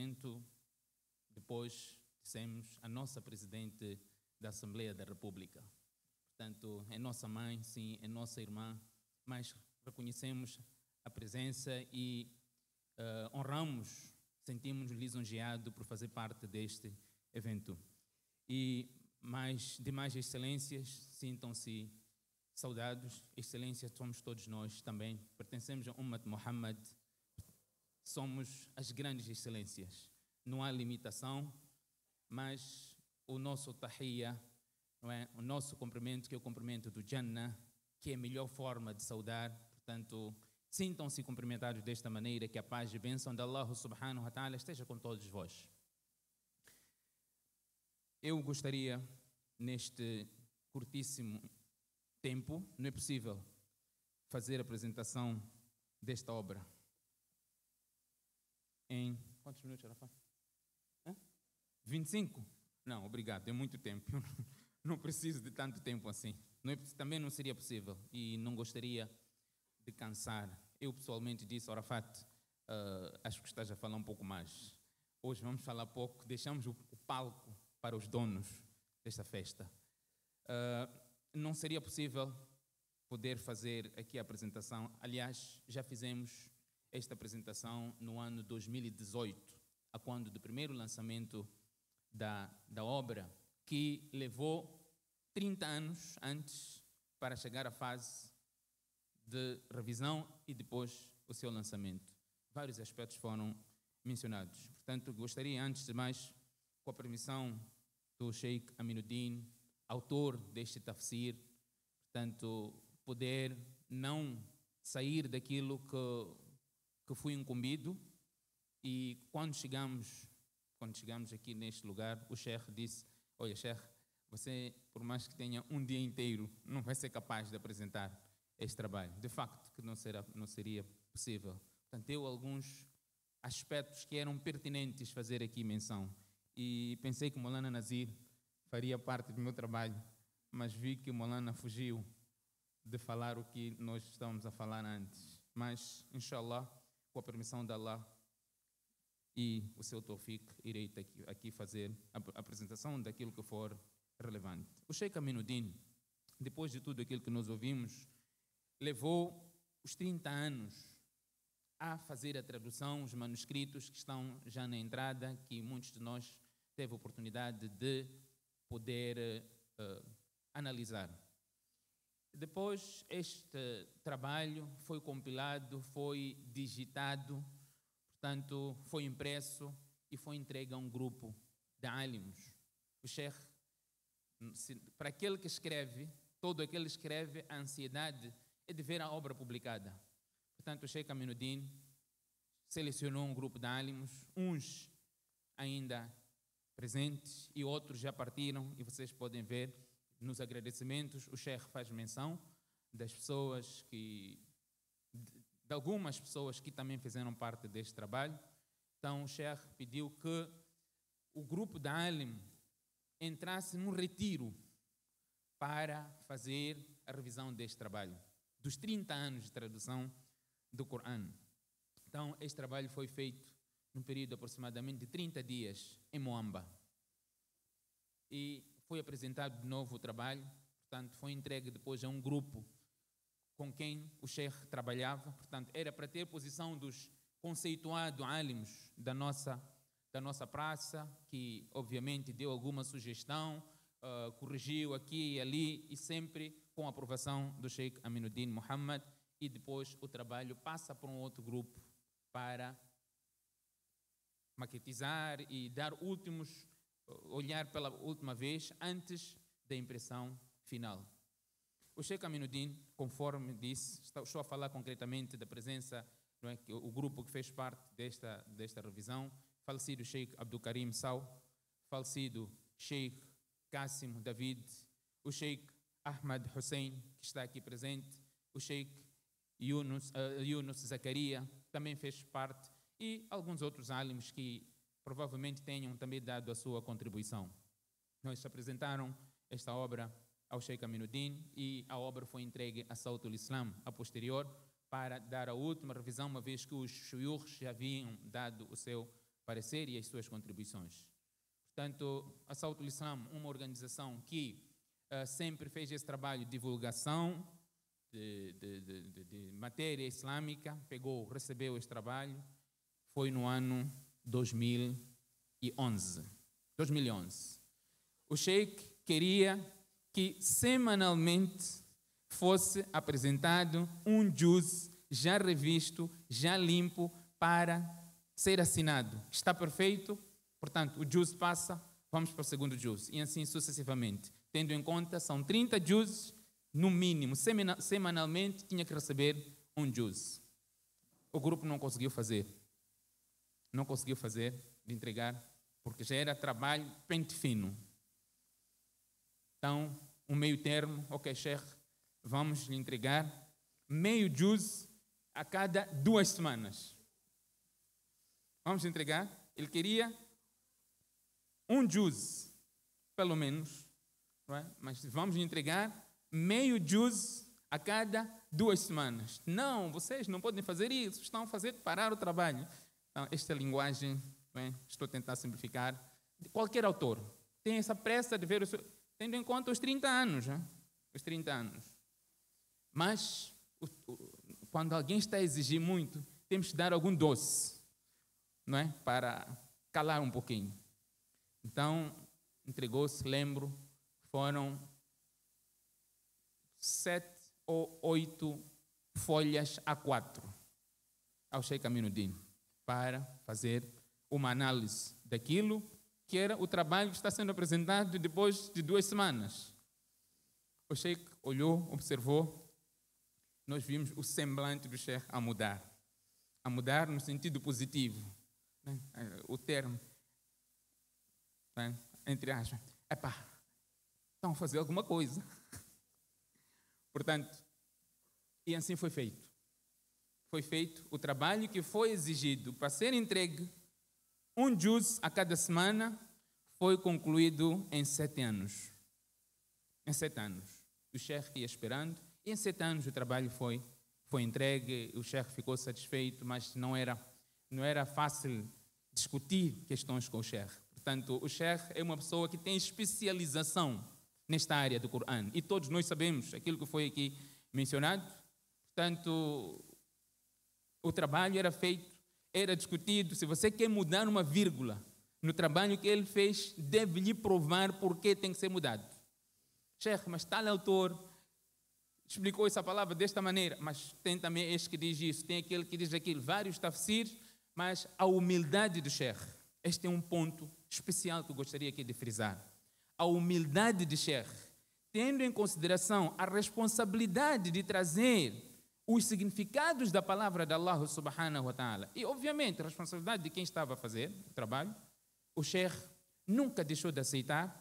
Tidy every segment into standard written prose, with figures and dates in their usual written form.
evento, depois dissemos a nossa Presidente da Assembleia da República. Portanto, é nossa mãe, sim, é nossa irmã, mas reconhecemos a presença e honramos, sentimos-nos lisonjeados por fazer parte deste evento. E mais demais excelências, sintam-se saudados. Excelências somos todos nós também, pertencemos a Ummat Muhammad, somos as grandes excelências. Não há limitação, mas o nosso tahiyya, não é? O nosso cumprimento, que é o cumprimento do Jannah, que é a melhor forma de saudar. Portanto, sintam-se cumprimentados desta maneira, que a paz e a bênção de Allah subhanahu wa ta'ala esteja com todos vós. Eu gostaria, neste curtíssimo tempo, não é possível fazer a apresentação desta obra em... Quantos minutos, Arafat? 25? Não, obrigado, é muito tempo. Eu não preciso de tanto tempo assim. Também não seria possível e não gostaria de cansar. Eu pessoalmente disse, Arafat, acho que estás a falar um pouco mais. Hoje vamos falar pouco, deixamos o palco para os donos desta festa. Não seria possível poder fazer aqui a apresentação. Aliás, já fizemos esta apresentação no ano 2018, a quando do primeiro lançamento da obra, que levou 30 anos antes para chegar à fase de revisão e depois o seu lançamento. Vários aspectos foram mencionados. Portanto, gostaria, antes de mais, com a permissão do Sheikh Aminuddin, autor deste tafsir, portanto, poder não sair daquilo que fui incumbido. E quando chegamos aqui neste lugar, o Sheikh disse, olha, Sheikh, você, por mais que tenha um dia inteiro, não vai ser capaz de apresentar este trabalho. De facto, que não seria possível. Portanto, eu alguns aspectos que eram pertinentes fazer aqui menção. E pensei que o Maulana Nazir faria parte do meu trabalho, mas vi que o Maulana fugiu de falar o que nós estamos a falar antes. Mas, inshallah, com a permissão de Allah e o seu tawfiq, irei aqui fazer a apresentação daquilo que for relevante. O Sheikh Aminuddin, depois de tudo aquilo que nós ouvimos, levou os 30 anos a fazer a tradução, os manuscritos que estão já na entrada, que muitos de nós teve a oportunidade de poder analisar. Depois, este trabalho foi compilado, foi digitado, portanto, foi impresso e foi entregue a um grupo de alimos. O Sheikh, para aquele que escreve, todo aquele que escreve, a ansiedade é de ver a obra publicada. Portanto, o Sheikh Aminuddin selecionou um grupo de alimos, uns ainda presentes e outros já partiram, e vocês podem ver nos agradecimentos, o Sheikh faz menção das pessoas de algumas pessoas que também fizeram parte deste trabalho. Então o Sheikh pediu que o grupo de alim entrasse num retiro para fazer a revisão deste trabalho, dos 30 anos de tradução do Corão. Então este trabalho foi feito num período aproximadamente de 30 dias em Moamba. E foi apresentado de novo o trabalho, portanto foi entregue depois a um grupo com quem o Sheikh trabalhava. Portanto, era para ter posição dos conceituados alimos da nossa praça, que obviamente deu alguma sugestão, corrigiu aqui e ali, e sempre com a aprovação do Sheikh Aminuddin Muhammad, e depois o trabalho passa para um outro grupo para maquetizar e dar olhar pela última vez antes da impressão final. O Sheikh Aminuddin, conforme disse, estou a falar concretamente da presença, não é, o grupo que fez parte desta revisão, falecido Sheikh Abdul Karim Sau, falecido Sheikh Qasim David, o Sheikh Ahmad Hussein, que está aqui presente, o Sheikh Yunus Zakaria, também fez parte, e alguns outros alimos que provavelmente tenham também dado a sua contribuição. Nós apresentaram esta obra ao Sheikh Aminuddin e a obra foi entregue a Sautul Islam a posterior para dar a última revisão, uma vez que os shuyukhs já haviam dado o seu parecer e as suas contribuições. Portanto, a Sautul Islam, uma organização que sempre fez esse trabalho de divulgação de matéria islâmica, recebeu esse trabalho, foi no ano 2011. O Sheikh queria que semanalmente fosse apresentado um juz já revisto, já limpo, para ser assinado. Está perfeito, portanto, o juz passa, vamos para o segundo juz, e assim sucessivamente. Tendo em conta, são 30 juzes, no mínimo, semanalmente, tinha que receber um juz. O grupo não conseguiu fazer, de entregar, porque já era trabalho pente fino. Então, um meio termo, ok, Sheikh, vamos lhe entregar meio juz a cada 2 semanas. Vamos entregar, ele queria um juz, pelo menos, não é? Mas vamos lhe entregar meio juz a cada 2 semanas. Não, vocês não podem fazer isso, estão a fazer parar o trabalho. Então, esta linguagem, estou a tentar simplificar, de qualquer autor tem essa pressa de ver, tendo em conta os 30 anos. Os 30 anos. Mas, quando alguém está a exigir muito, temos que dar algum doce, não é? Para calar um pouquinho. Então, entregou-se, lembro, foram 7 ou 8 folhas A4 ao Sheikh Aminuddin para fazer uma análise daquilo que era o trabalho que está sendo apresentado depois de 2 semanas. O Sheikh olhou, observou, nós vimos o semblante do Sheikh a mudar no sentido positivo, né? O termo, né? Entre aspas, estão a fazer alguma coisa. Portanto, e assim foi feito. Foi feito o trabalho que foi exigido para ser entregue, um juz a cada semana, foi concluído em 7 anos. Em 7 anos. O Sheikh ia esperando, e em 7 anos o trabalho foi entregue, o Sheikh ficou satisfeito, mas não era fácil discutir questões com o Sheikh. Portanto, o Sheikh é uma pessoa que tem especialização nesta área do Corão, e todos nós sabemos aquilo que foi aqui mencionado. Portanto, o trabalho era feito, era discutido. Se você quer mudar uma vírgula no trabalho que ele fez, deve lhe provar por que tem que ser mudado. Sheikh, mas tal autor explicou essa palavra desta maneira, mas tem também este que diz isso, tem aquele que diz aquilo, vários tafsirs, mas a humildade do Sheikh. Este é um ponto especial que eu gostaria aqui de frisar. A humildade de Sheikh, tendo em consideração a responsabilidade de trazer os significados da palavra de Allah subhanahu wa ta'ala, e obviamente a responsabilidade de quem estava a fazer o trabalho, o Sheikh nunca deixou de aceitar,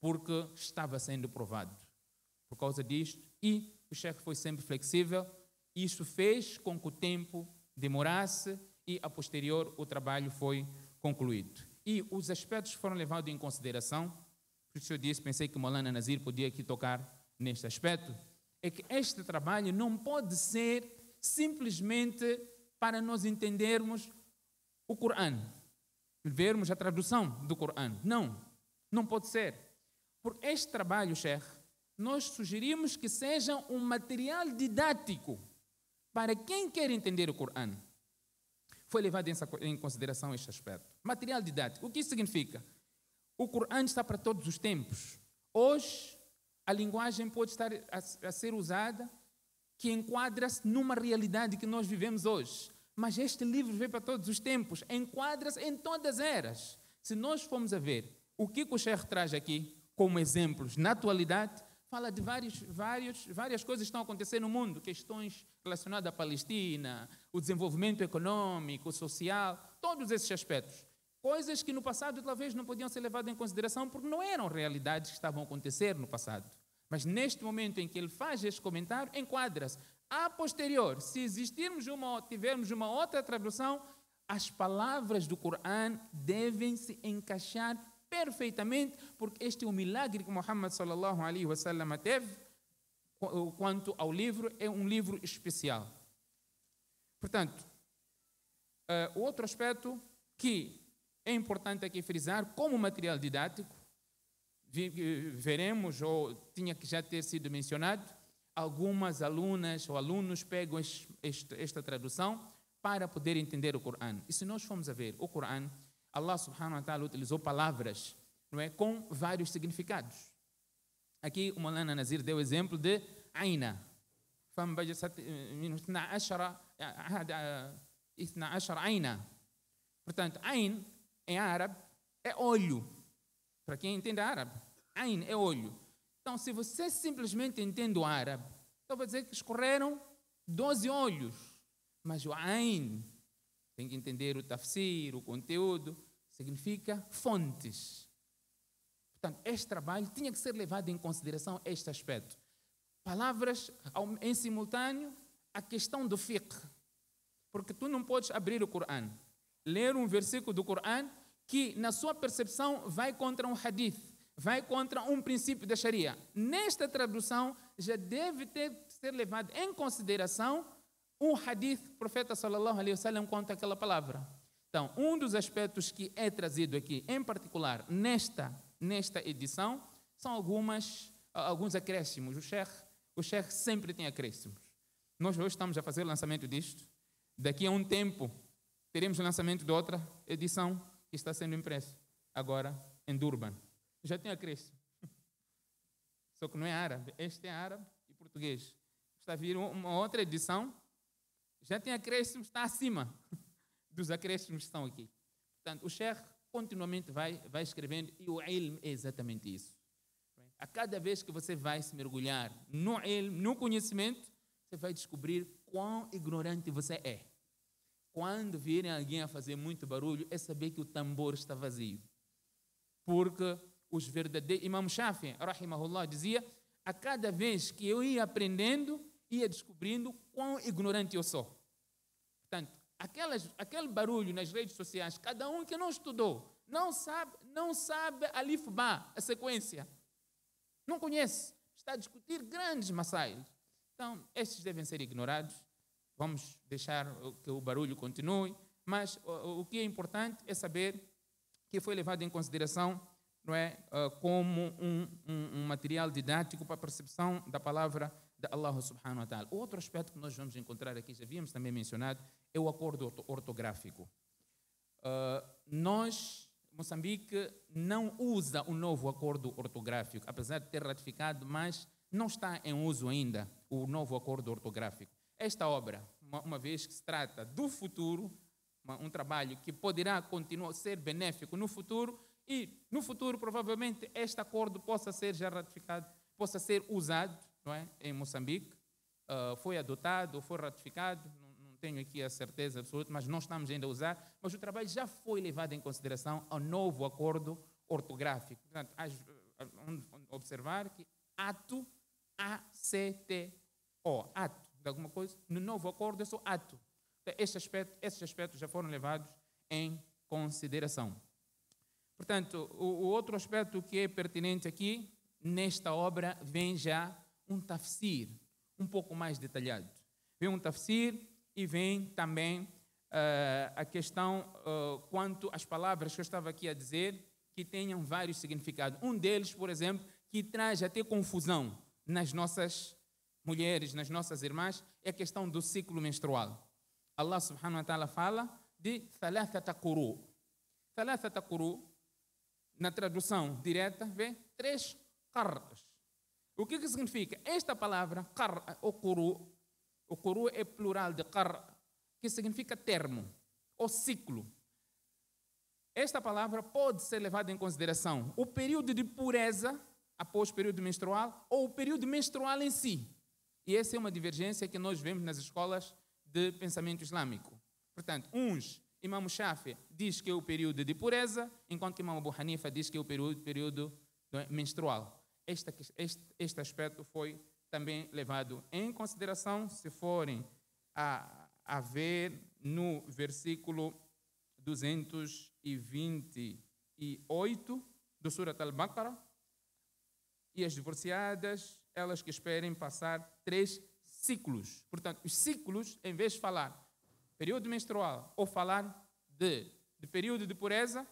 porque estava sendo provado por causa disto, e o Sheikh foi sempre flexível. Isso fez com que o tempo demorasse e a posterior o trabalho foi concluído. E os aspectos foram levados em consideração. Por isso eu disse, pensei que o Maulana Nazir podia aqui tocar neste aspecto, é que este trabalho não pode ser simplesmente para nós entendermos o Corão, vermos a tradução do Corão. Não pode ser. Por este trabalho, Sheikh, nós sugerimos que seja um material didático para quem quer entender o Corão. Foi levado em consideração este aspecto. Material didático. O que isso significa? O Corão está para todos os tempos. Hoje, a linguagem pode estar a ser usada que enquadra-se numa realidade que nós vivemos hoje. Mas este livro veio para todos os tempos, enquadra-se em todas as eras. Se nós formos a ver o que o Sheikh traz aqui como exemplos na atualidade, fala de várias coisas que estão acontecendo no mundo, questões relacionadas à Palestina, o desenvolvimento econômico, social, todos esses aspectos. Coisas que no passado talvez não podiam ser levadas em consideração porque não eram realidades que estavam a acontecer no passado. Mas neste momento em que ele faz este comentário, enquadra-se. A posterior, se tivermos uma outra tradução, as palavras do Corão devem se encaixar perfeitamente, porque este é um milagre que Muhammad sallallahu alaihi wasallam teve. Quanto ao livro, é um livro especial. Portanto, o outro aspecto que É importante aqui frisar, como material didático, veremos, ou tinha que já ter sido mencionado, algumas alunas ou alunos pegam esta tradução para poder entender o Corão. E se nós formos a ver o Corão, Allah subhanahu wa ta'ala utilizou palavras, não é, com vários significados. Aqui o Maulana Nazir deu o exemplo de Aina. Portanto, Ain em árabe é olho. Para quem entende árabe, Ain é olho. Então, se você simplesmente entende o árabe, então vai dizer que escorreram 12 olhos. Mas o Ain, tem que entender o tafsir, o conteúdo, significa fontes. Portanto, este trabalho tinha que ser levado em consideração este aspecto. Palavras em simultâneo, a questão do fiqh. Porque tu não podes abrir o Corão, ler um versículo do Corão que, na sua percepção, vai contra um hadith, vai contra um princípio da Sharia. Nesta tradução, já deve ser levado em consideração um hadith do profeta sallallahu alaihi wasallam quanto àquela palavra. Então, um dos aspectos que é trazido aqui, em particular nesta edição, são alguns acréscimos. O Sheikh sempre tem acréscimos. Nós hoje estamos a fazer o lançamento disto. Daqui a um tempo, teremos o lançamento de outra edição que está sendo impressa, agora em Durban. Já tem acréscimo. Só que não é árabe. Este é árabe e português. Está a vir uma outra edição, já tem acréscimo, está acima dos acréscimos que estão aqui. Portanto, o Sheikh continuamente vai escrevendo, e o ilm é exatamente isso. A cada vez que você vai se mergulhar no ilm, no conhecimento, você vai descobrir quão ignorante você é. Quando virem alguém a fazer muito barulho, é saber que o tambor está vazio. Porque os verdadeiros... Imam Shafi'i, rahimahullah, dizia, a cada vez que eu ia aprendendo, ia descobrindo quão ignorante eu sou. Portanto, aquele barulho nas redes sociais, cada um que não estudou, não sabe Alif Ba, a sequência. Não conhece. Está a discutir grandes massais. Então, estes devem ser ignorados. Vamos deixar que o barulho continue, mas o que é importante é saber que foi levado em consideração, não é, como um material didático para a percepção da palavra de Allah subhanahu wa ta'ala. Outro aspecto que nós vamos encontrar aqui, já havíamos também mencionado, é o acordo ortográfico. Moçambique não usa o novo acordo ortográfico, apesar de ter ratificado, mas não está em uso ainda o novo acordo ortográfico. Esta obra, uma vez que se trata do futuro, um trabalho que poderá continuar a ser benéfico no futuro, e no futuro provavelmente este acordo possa ser já ratificado, possa ser usado, não é, em Moçambique, foi adotado, foi ratificado, não tenho aqui a certeza absoluta, mas não estamos ainda a usar, mas o trabalho já foi levado em consideração ao novo acordo ortográfico. Portanto, observar que ato, A-C-T-O, ato de alguma coisa, no novo acordo é só ato. Esses aspectos já foram levados em consideração. Portanto, o outro aspecto que é pertinente aqui, nesta obra, vem já um tafsir, um pouco mais detalhado. Vem um tafsir e vem também a questão quanto às palavras que eu estava aqui a dizer, que tenham vários significados. Um deles, por exemplo, que traz até confusão nas nossas mulheres, nas nossas irmãs, é a questão do ciclo menstrual. Allah subhanahu wa ta'ala fala de thalathata quru. Thalathata quru, na tradução direta, vê 3 qar'as. O que significa? Esta palavra, qar' ou o quru é plural de qar', que significa termo, ou ciclo. Esta palavra pode ser levada em consideração o período de pureza após o período menstrual ou o período menstrual em si. E essa é uma divergência que nós vemos nas escolas de pensamento islâmico. Portanto, Imam Shafi'i diz que é o período de pureza, enquanto que Imam Abu Hanifa diz que é o período menstrual. Este aspecto foi também levado em consideração, se forem a ver no versículo 228 do Surat Al-Baqarah, e as divorciadas, elas que esperem passar 3 ciclos. Portanto, os ciclos, em vez de falar período menstrual ou falar de de período de pureza,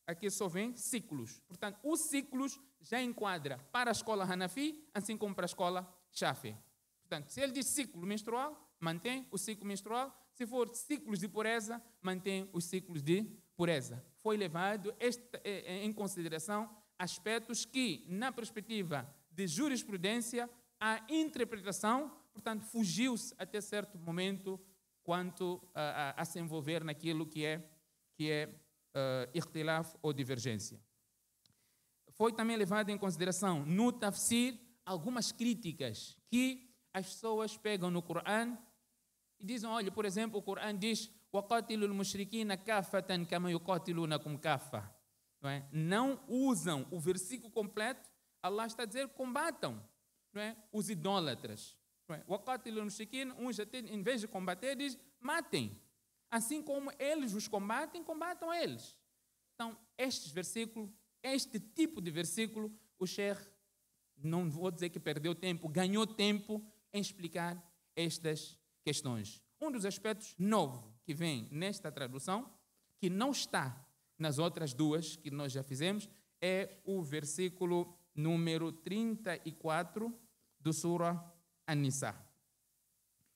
aqui só vem ciclos. Portanto, os ciclos já enquadra para a escola Hanafi, assim como para a escola Shafi. Portanto, se ele diz ciclo menstrual, mantém o ciclo menstrual. Se for ciclos de pureza, mantém os ciclos de pureza. Foi levado em consideração aspectos que, na perspectiva de jurisprudência, a interpretação, portanto, fugiu-se até certo momento quanto a se envolver naquilo que é ikhtilaf ou divergência. Foi também levado em consideração no tafsir algumas críticas que as pessoas pegam no Corão e dizem, olha, por exemplo, o Corão diz وَقَاتِلُوا الْمُشْرِكِينَ كَافَّةً كَمَا يُقَاتِلُونَكُمْ كَافَّةً. Não usam o versículo completo. Allah está a dizer, combatam, não é? Os idólatras. وَقَاتِلُوا الْمُشْرِكِينَ, uns até, em vez de combater, diz, matem. Assim como eles os combatem, combatam eles. Então, estes versículos, este tipo de versículo, o Sheikh, não vou dizer que perdeu tempo, ganhou tempo em explicar estas questões. Um dos aspectos novos que vem nesta tradução, que não está nas outras duas que nós já fizemos, é o versículo número 34 do Surah An-Nisa.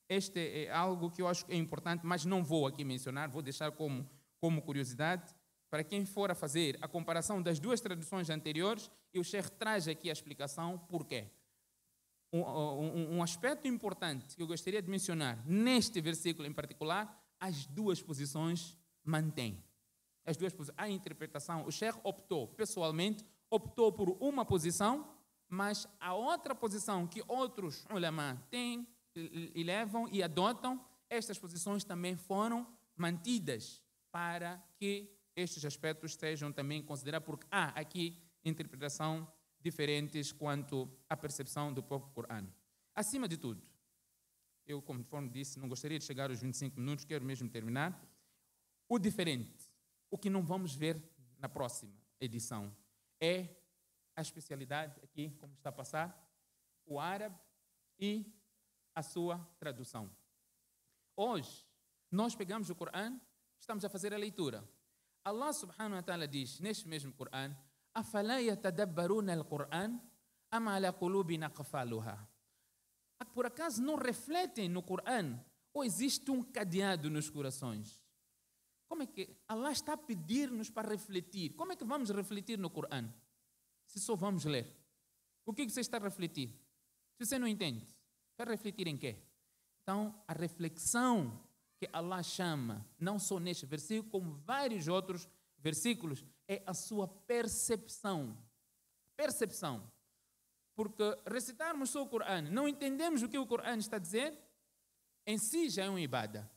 Este é algo que eu acho que é importante, mas não vou aqui mencionar, vou deixar como curiosidade, para quem for a fazer a comparação das duas traduções anteriores, e o Sheikh traz aqui a explicação por quê. Um aspecto importante que eu gostaria de mencionar neste versículo em particular, as duas posições mantêm. As duas posições, a interpretação, o Sheikh pessoalmente, optou por uma posição, mas a outra posição que outros ulama têm e levam e adotam, estas posições também foram mantidas para que estes aspectos sejam também considerados, porque há aqui interpretação diferentes quanto à percepção do próprio Corão. Acima de tudo, eu, conforme disse, não gostaria de chegar aos 25 minutos, quero mesmo terminar. O diferente, o que não vamos ver na próxima edição, é a especialidade aqui, como está a passar, o árabe e a sua tradução. Hoje, nós pegamos o Corão, estamos a fazer a leitura. Allah subhanahu wa ta'ala diz, neste mesmo Corão, أَفَلَا يَتَدَبَّرُونَ الْقُرْآنَ أَمْ عَلَى قُلُوبٍ أَقْفَالُهَا. Por acaso não refletem no Corão ou existe um cadeado nos corações? Como é que Allah está a pedir-nos para refletir? Como é que vamos refletir no Corão? Se só vamos ler. O que você está a refletir? Se você não entende, vai refletir em quê? Então, a reflexão que Allah chama, não só neste versículo, como vários outros versículos, é a sua percepção. Percepção. Porque recitarmos só o Corão, não entendemos o que o Corão está a dizer, em si já é uma ibada.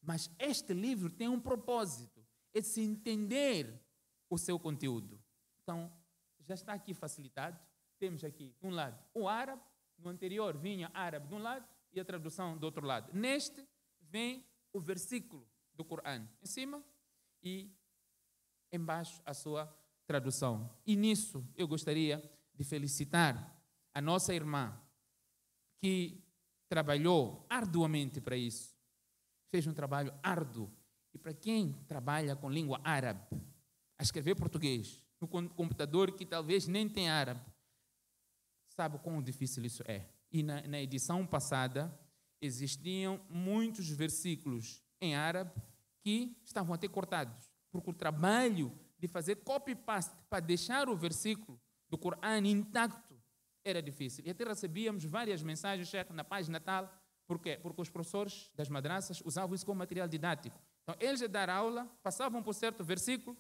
Mas este livro tem um propósito, é se entender o seu conteúdo. Então, já está aqui facilitado. Temos aqui, de um lado, o árabe. No anterior vinha árabe de um lado e a tradução do outro lado. Neste vem o versículo do Corão em cima e embaixo a sua tradução. E nisso eu gostaria de felicitar a nossa irmã que trabalhou arduamente para isso. Fez um trabalho árduo. E para quem trabalha com língua árabe, a escrever português, no computador que talvez nem tem árabe, sabe o quão difícil isso é. E na edição passada, existiam muitos versículos em árabe que estavam até cortados, porque o trabalho de fazer copy-paste para deixar o versículo do Corão intacto era difícil. E até recebíamos várias mensagens na página tal. Por quê? Porque os professores das madraças usavam isso como material didático. Então, eles a dar aula, passavam por certo versículo,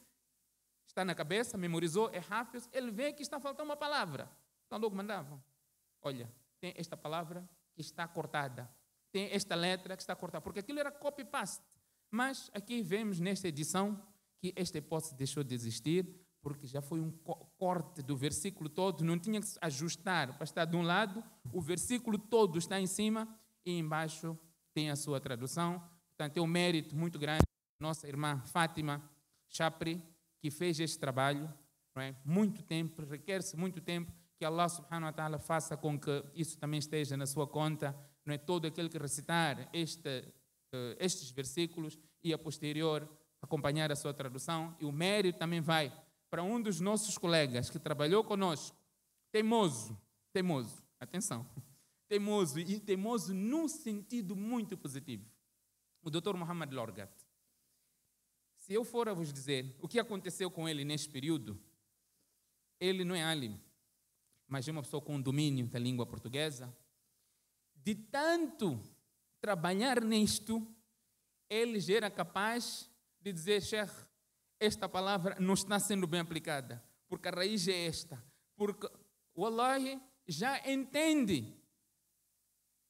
está na cabeça, memorizou, é rápido, ele vê que está faltando uma palavra. Então, logo mandavam. Olha, tem esta palavra que está cortada. Tem esta letra que está cortada. Porque aquilo era copy-paste. Mas aqui vemos nesta edição que esta hipótese deixou de existir, porque já foi um corte do versículo todo, não tinha que se ajustar para estar de um lado, o versículo todo está em cima e embaixo tem a sua tradução. Portanto, é um mérito muito grande da nossa irmã Fátima Chapri, que fez este trabalho, não é? Muito tempo, requer-se muito tempo, que Allah subhanahu wa ta'ala faça com que isso também esteja na sua conta, não é? Todo aquele que recitar estes versículos e a posterior acompanhar a sua tradução, e o mérito também vai para um dos nossos colegas que trabalhou conosco, teimoso, atenção, teimoso num sentido muito positivo, o Dr. Muhammad Lorgat. Se eu for a vos dizer o que aconteceu com ele neste período, ele não é alim, mas é uma pessoa com domínio da língua portuguesa. De tanto trabalhar nisto, ele já era capaz de dizer: Sheikh, esta palavra não está sendo bem aplicada, porque a raiz é esta, porque o Wallahi já entende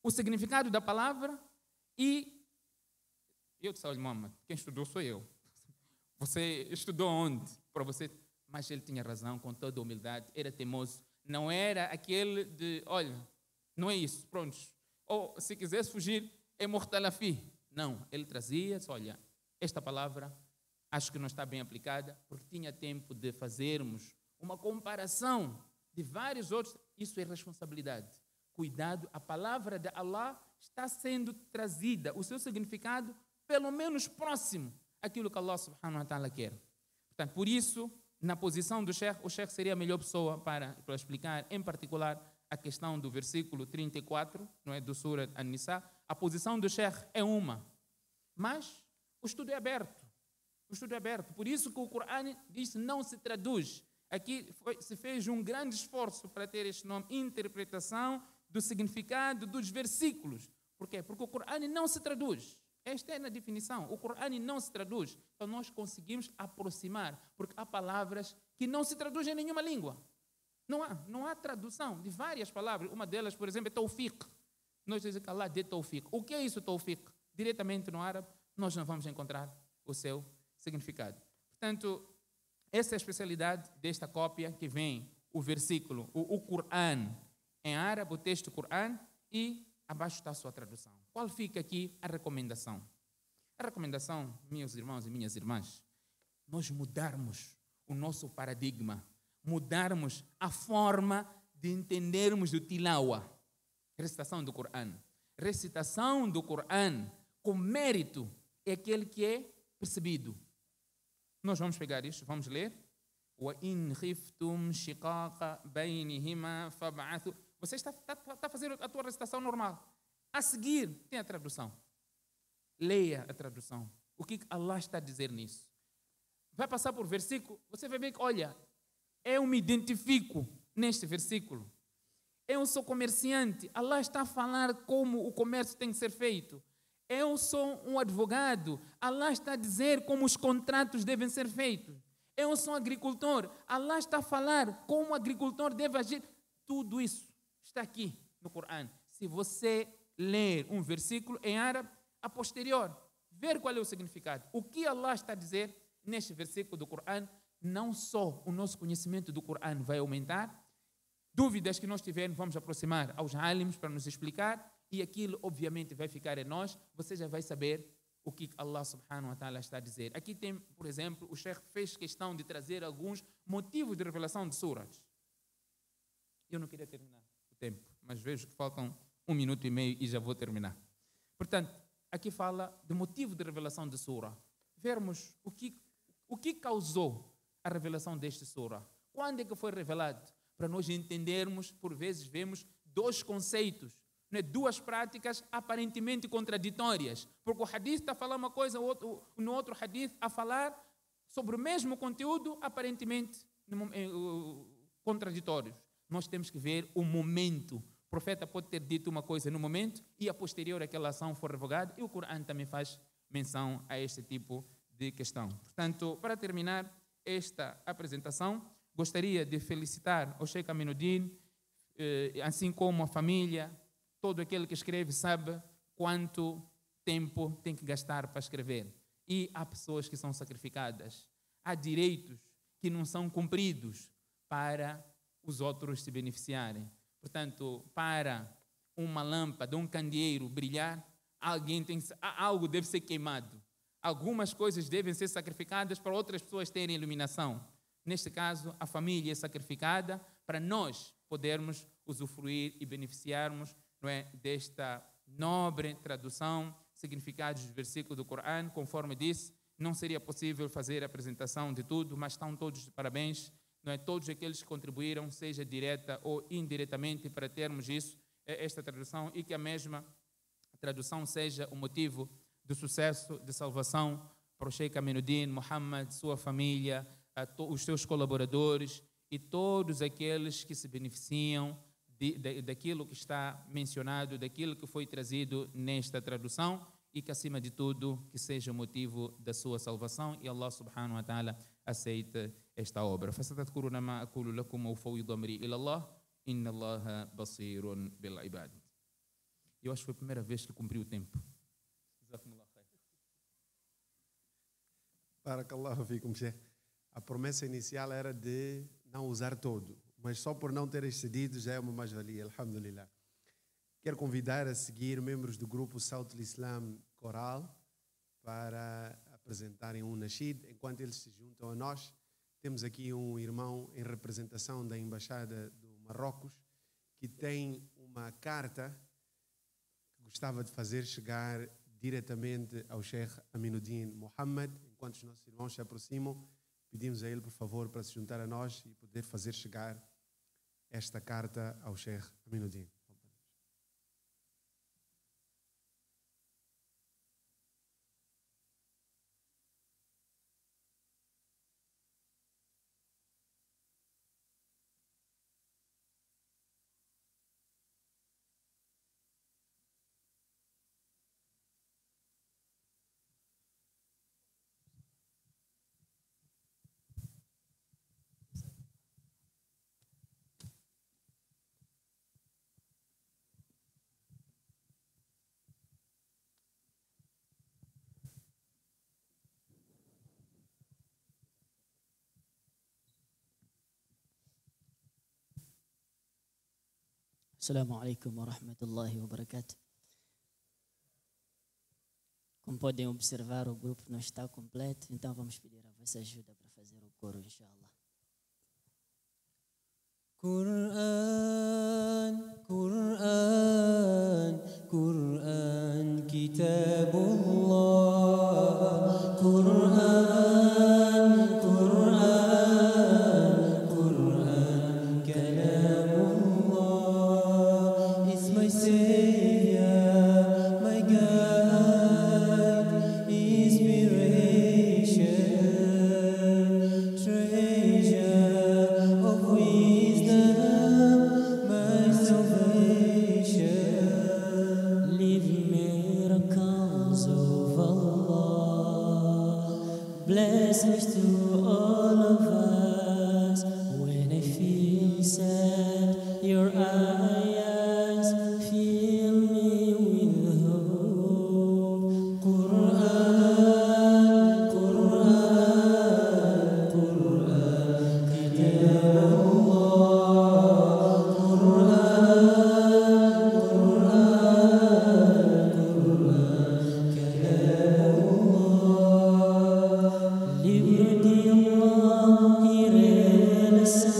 o significado da palavra. E eu disse: olha, Muhammad, quem estudou sou eu. Você estudou onde? Para você. Mas ele tinha razão, com toda a humildade, era teimoso. Não era aquele de: olha, não é isso, pronto. Ou se quisesse fugir, é mortalafi. Não, ele trazia: olha, esta palavra acho que não está bem aplicada, porque tinha tempo de fazermos uma comparação de vários outros. Isso é responsabilidade. Cuidado, a palavra de Allah está sendo trazida, o seu significado, pelo menos próximo àquilo que Allah subhanahu wa ta'ala quer. Portanto, por isso, na posição do Sheikh, o Sheikh seria a melhor pessoa para explicar, em particular, a questão do versículo 34, não é, do Surah An-Nisa. A posição do Sheikh é uma, mas o estudo é aberto. O estudo é aberto. Por isso que o Corão diz: não se traduz. Aqui se fez um grande esforço para ter este nome: interpretação do significado dos versículos. Por quê? Porque o Corão não se traduz. Esta é a definição. O Corão não se traduz. Então nós conseguimos aproximar, porque há palavras que não se traduzem em nenhuma língua. Não há tradução de várias palavras. Uma delas, por exemplo, é tawfiq. Nós dizemos que Allah dê tawfiq. O que é isso, tawfiq? Diretamente no árabe, nós não vamos encontrar o seu significado. Portanto, essa é a especialidade desta cópia, que vem o versículo, o Corão em árabe, o texto Corão, e abaixo está a sua tradução. Qual fica aqui a recomendação? A recomendação, meus irmãos e minhas irmãs, nós mudarmos o nosso paradigma, mudarmos a forma de entendermos o tilawa, recitação do Corão. Recitação do Corão com mérito é aquele que é percebido. Nós vamos pegar isto, vamos ler. وَإِنْ خِفْتُمْ شِقَاقَ بَيْنِهِمَا فَابْعَثُوا. Você está a fazer a tua recitação normal. A seguir, tem a tradução. Leia a tradução. O que Allah está a dizer nisso? Vai passar por versículo, você vai ver que, olha, eu me identifico neste versículo. Eu sou comerciante. Allah está a falar como o comércio tem que ser feito. Eu sou um advogado. Allah está a dizer como os contratos devem ser feitos. Eu sou um agricultor. Allah está a falar como o agricultor deve agir. Tudo isso está aqui no Corão. Se você ler um versículo em árabe, a posterior, ver qual é o significado. O que Allah está a dizer neste versículo do Corão, não só o nosso conhecimento do Corão vai aumentar, dúvidas que nós tivermos, vamos aproximar aos alims para nos explicar, e aquilo obviamente vai ficar em nós, você já vai saber o que Allah subhanahu wa ta'ala está a dizer. Aqui tem, por exemplo, o Sheikh fez questão de trazer alguns motivos de revelação de suras. Eu não queria terminar o tempo, mas vejo que faltam 1 minuto e meio e já vou terminar. Portanto, aqui fala de motivo de revelação de sura. Vermos o que causou a revelação deste sura. Quando é que foi revelado? Para nós entendermos, por vezes vemos dois conceitos, né? Duas práticas aparentemente contraditórias. Porque o hadith está a falar uma coisa, no outro hadith a falar sobre o mesmo conteúdo, aparentemente contraditórios. Nós temos que ver o momento. O profeta pode ter dito uma coisa no momento e a posterior aquela ação for revogada, e o Corão também faz menção a este tipo de questão. Portanto, para terminar esta apresentação, gostaria de felicitar o Sheikh Aminuddin, assim como a família. Todo aquele que escreve sabe quanto tempo tem que gastar para escrever. E há pessoas que são sacrificadas. Há direitos que não são cumpridos para os outros se beneficiarem. Portanto, para uma lâmpada, um candeeiro brilhar, algo deve ser queimado. Algumas coisas devem ser sacrificadas para outras pessoas terem iluminação. Neste caso, a família é sacrificada para nós podermos usufruir e beneficiarmos, não é, desta nobre tradução, significados do versículo do Corão, conforme disse, não seria possível fazer a apresentação de tudo, mas estão todos de parabéns, não é? Todos aqueles que contribuíram, seja direta ou indiretamente, para termos esta tradução, e que a mesma tradução seja o motivo do sucesso, de salvação para o Sheikh Aminuddin Muhammad, sua família, os seus colaboradores e todos aqueles que se beneficiam daquilo que está mencionado, daquilo que foi trazido nesta tradução, e que, acima de tudo, que seja o motivo da sua salvação, e Allah subhanahu wa ta'ala aceita esta obra. فستذكرون ما أقول لكم وأفوض أمري إلى الله إن الله بصير بالعباد. Eu acho que foi a primeira vez que cumpri o tempo. Barakallahu fikum, Sheikh. A promessa inicial era de não usar todo, mas só por não ter excedido já é uma mais-valia, alhamdulillah. Quero convidar a seguir membros do grupo South Islam Coral para apresentarem um nasheed. Enquanto eles se juntam a nós, temos aqui um irmão em representação da Embaixada do Marrocos que tem uma carta que gostava de fazer chegar diretamente ao Sheikh Aminuddin Muhammad. Enquanto os nossos irmãos se aproximam, pedimos a ele, por favor, para se juntar a nós e poder fazer chegar esta carta ao Sheikh Aminuddin. Assalamu alaikum wa rahmatullahi wa barakatuh. Como podem observar, o grupo não está completo, então vamos pedir a vossa ajuda para fazer o coro, inshallah. Quran, Quran, Quran, Kitabullah, Quran, Quran, Quran, Kalamullah. It's my savior, my guide, inspiration, treasure of wisdom, my salvation. Live miracles of Allah, blessings to all of us. When I feel sad, your eyes fill me with hope. Quran, Quran, Quran, Kitabullah, Quran, Quran, Kalamullah. Livre de Allah e revelação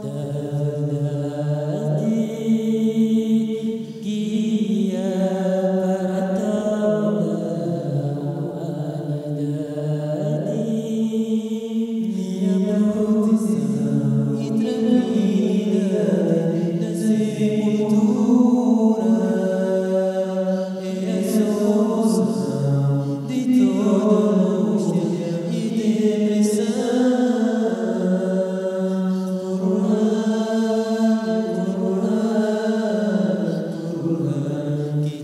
da verdade, guia para toda a humanidade, minha proteção e tranquilidade na sepultura é a solução de toda angústia e depressão. Quran, Quran,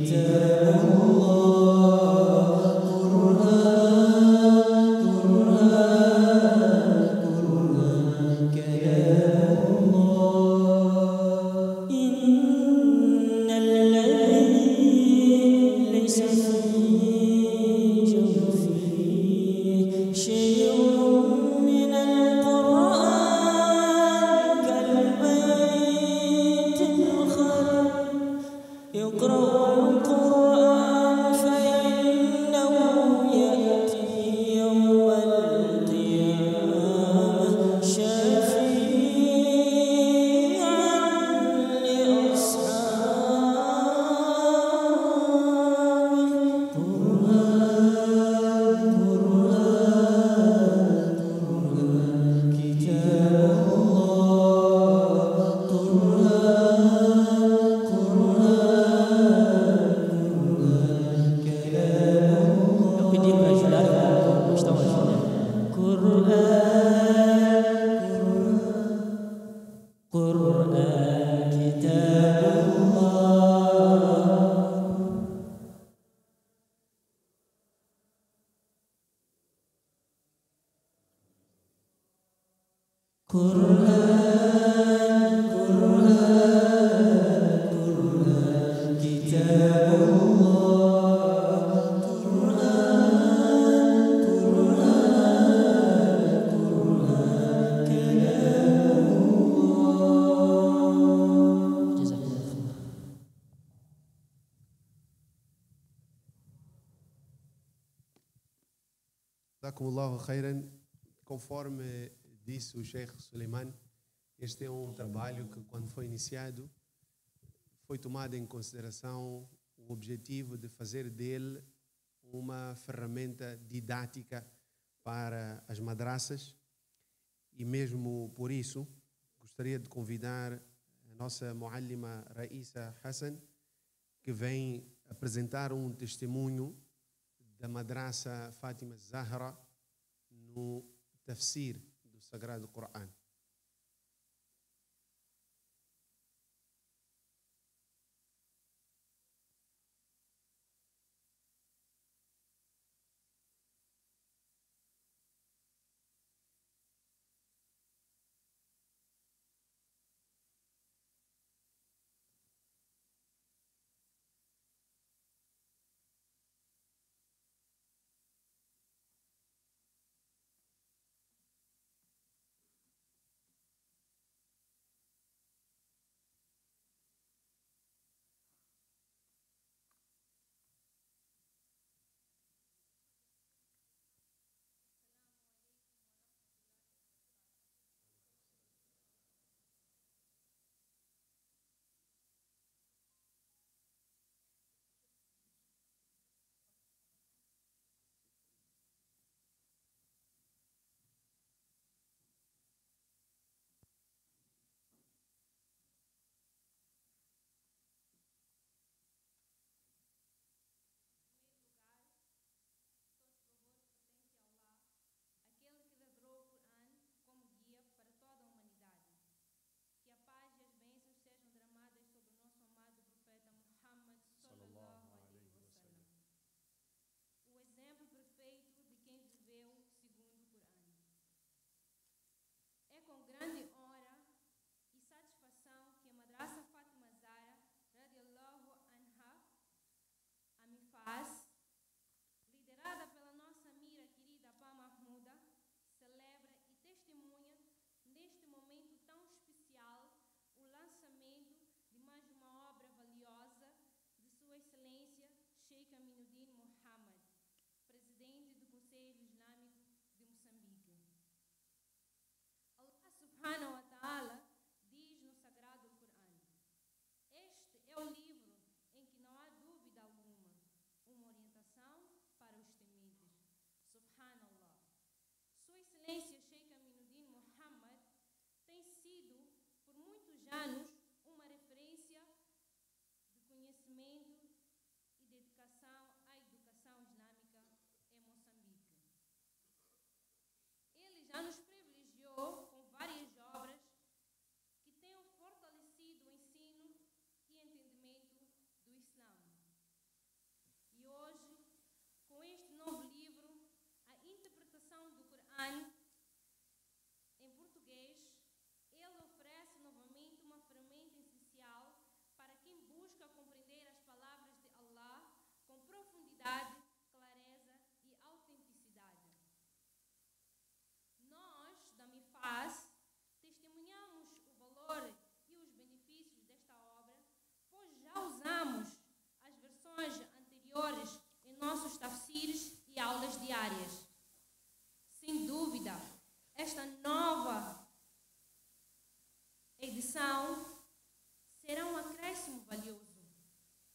Kitabullah, Quran, Quran, Kalamullah. Jazakumullahu khairan. Conforme disse o Sheikh Suleiman, este é um trabalho que, quando foi iniciado, foi tomado em consideração o objetivo de fazer dele uma ferramenta didática para as madraças, e mesmo por isso gostaria de convidar a nossa muallima Raisa Hassan, que vem apresentar um testemunho da madraça Fátima Zahra no tafsir do Sagrado Coran. Esta nova edição será um acréscimo valioso,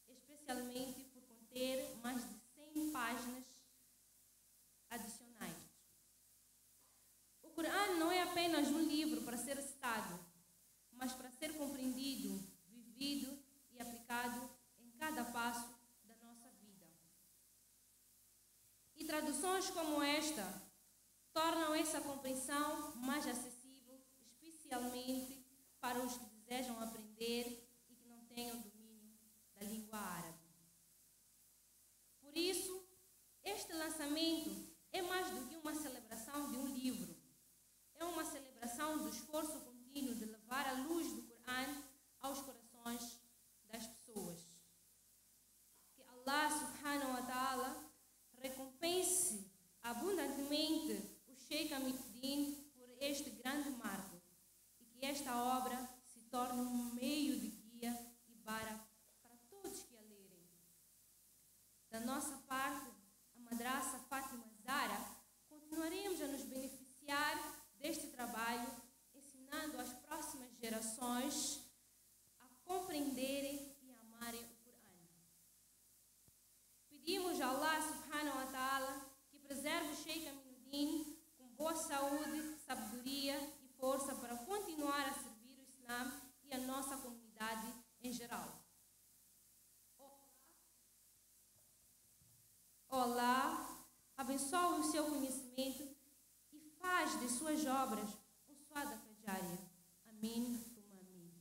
especialmente por conter mais de 100 páginas adicionais. O Corão não é apenas um livro para ser recitado, mas para ser compreendido, vivido e aplicado em cada passo da nossa vida. E traduções como esta tornam essa compreensão mais acessível, especialmente para os que desejam aprender e que não tenham domínio da língua árabe. Por isso, este lançamento é mais do que uma celebração de um livro, é uma celebração do do esforço contínuo de levar a luz do Corão aos corações das pessoas. Que Allah subhanahu wa ta'ala recompense abundantemente o Sheikh Amiruddin por este grande marco e que esta obra se torne um meio de guia e vara para todos que a lerem. Da nossa parte, a Madrasa Fátima Zahra, continuaremos a nos beneficiar deste trabalho, ensinando as próximas gerações a compreenderem e amarem o Corão. Pedimos a Allah subhanahu wa ta'ala que preserve o Sheikh Amiruddin com boa saúde, sabedoria e força para continuar a servir o Islã e a nossa comunidade em geral. Allah abençoa o seu conhecimento e faz de suas obras um sadaqa jária. Amém. Amém.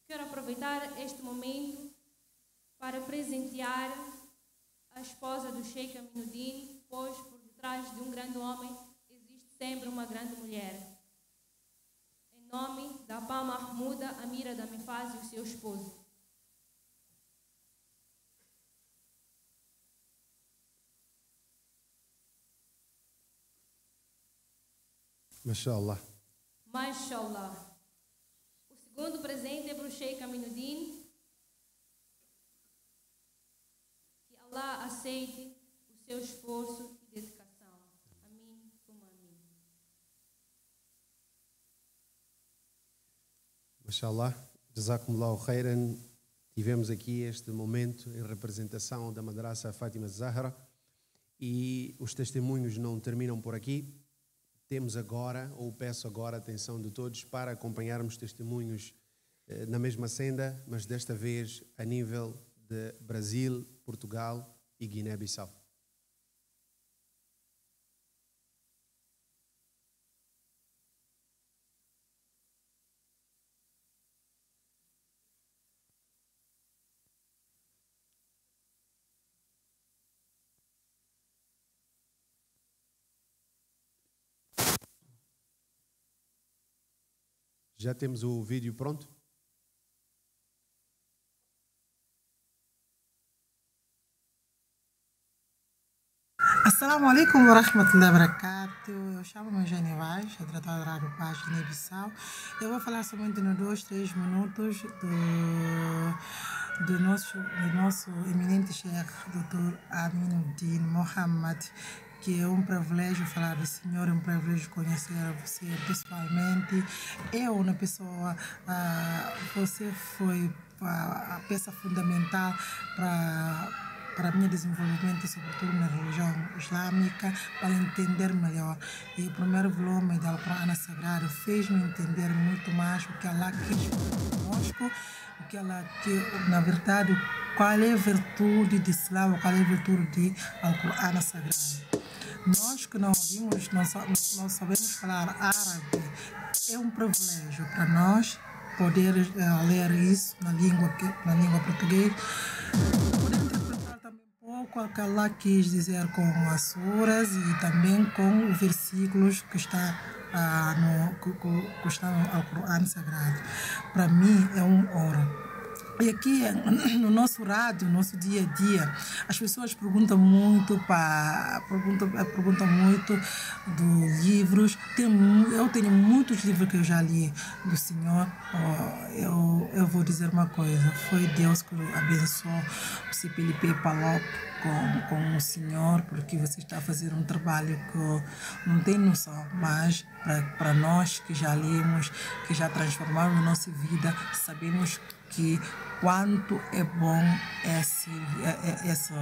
Quero aproveitar este momento para presentear a esposa do Sheikh Amiruddin, pois por detrás de um grande homem existe sempre uma grande mulher. Em nome da Abba Mahmuda Amira da Mifaz e o seu esposo. Mashallah. Mashallah. O segundo presente é para o Sheikh Amiruddin. Que Allah aceite o seu esforço e dedicação. Amém. Amém. Mashallah. Jazakumullahu khairan. Tivemos aqui este momento em representação da Madrasa Fátima Zahra e os testemunhos não terminam por aqui. Temos agora, ou peço agora a atenção de todos para acompanharmos testemunhos na mesma senda, mas desta vez a nível de Brasil, Portugal e Guiné-Bissau. Já temos o vídeo pronto? Assalamu alaikum wa rahmatullahi wa barakatuh. Eu chamo-me Jane Vaz, a diretora da Rádio Paz de Guiné-Bissau. Eu vou falar somente nos 2-3 minutos do nosso eminente chefe, Dr. Amiruddin Mohamed, que é um privilégio falar do senhor, é um privilégio conhecer você pessoalmente. É uma pessoa, você foi a peça fundamental para o meu desenvolvimento, sobretudo na religião islâmica, para entender melhor. E o primeiro volume do Alcorão Sagrado fez-me entender muito mais o que Allah quis conosco, na verdade, qual é a virtude de Islã, qual é a virtude do Alcorão Sagrado. Nós que não ouvimos, não sabemos falar árabe, é um privilégio para nós poder ler isso na língua portuguesa, poder interpretar também um pouco o que Allah quis dizer com as suras e também com os versículos que está no Alcorão Sagrado. Para mim é um ouro. E aqui no nosso rádio, no nosso dia a dia, as pessoas perguntam muito dos livros. Eu tenho muitos livros que eu já li do Senhor. Eu vou dizer uma coisa, foi Deus que abençoou o Cipilipe Palop com o Senhor, porque você está a fazer um trabalho que não tem noção, mas para nós que já lemos, que já transformamos a nossa vida, sabemos que quanto é bom essas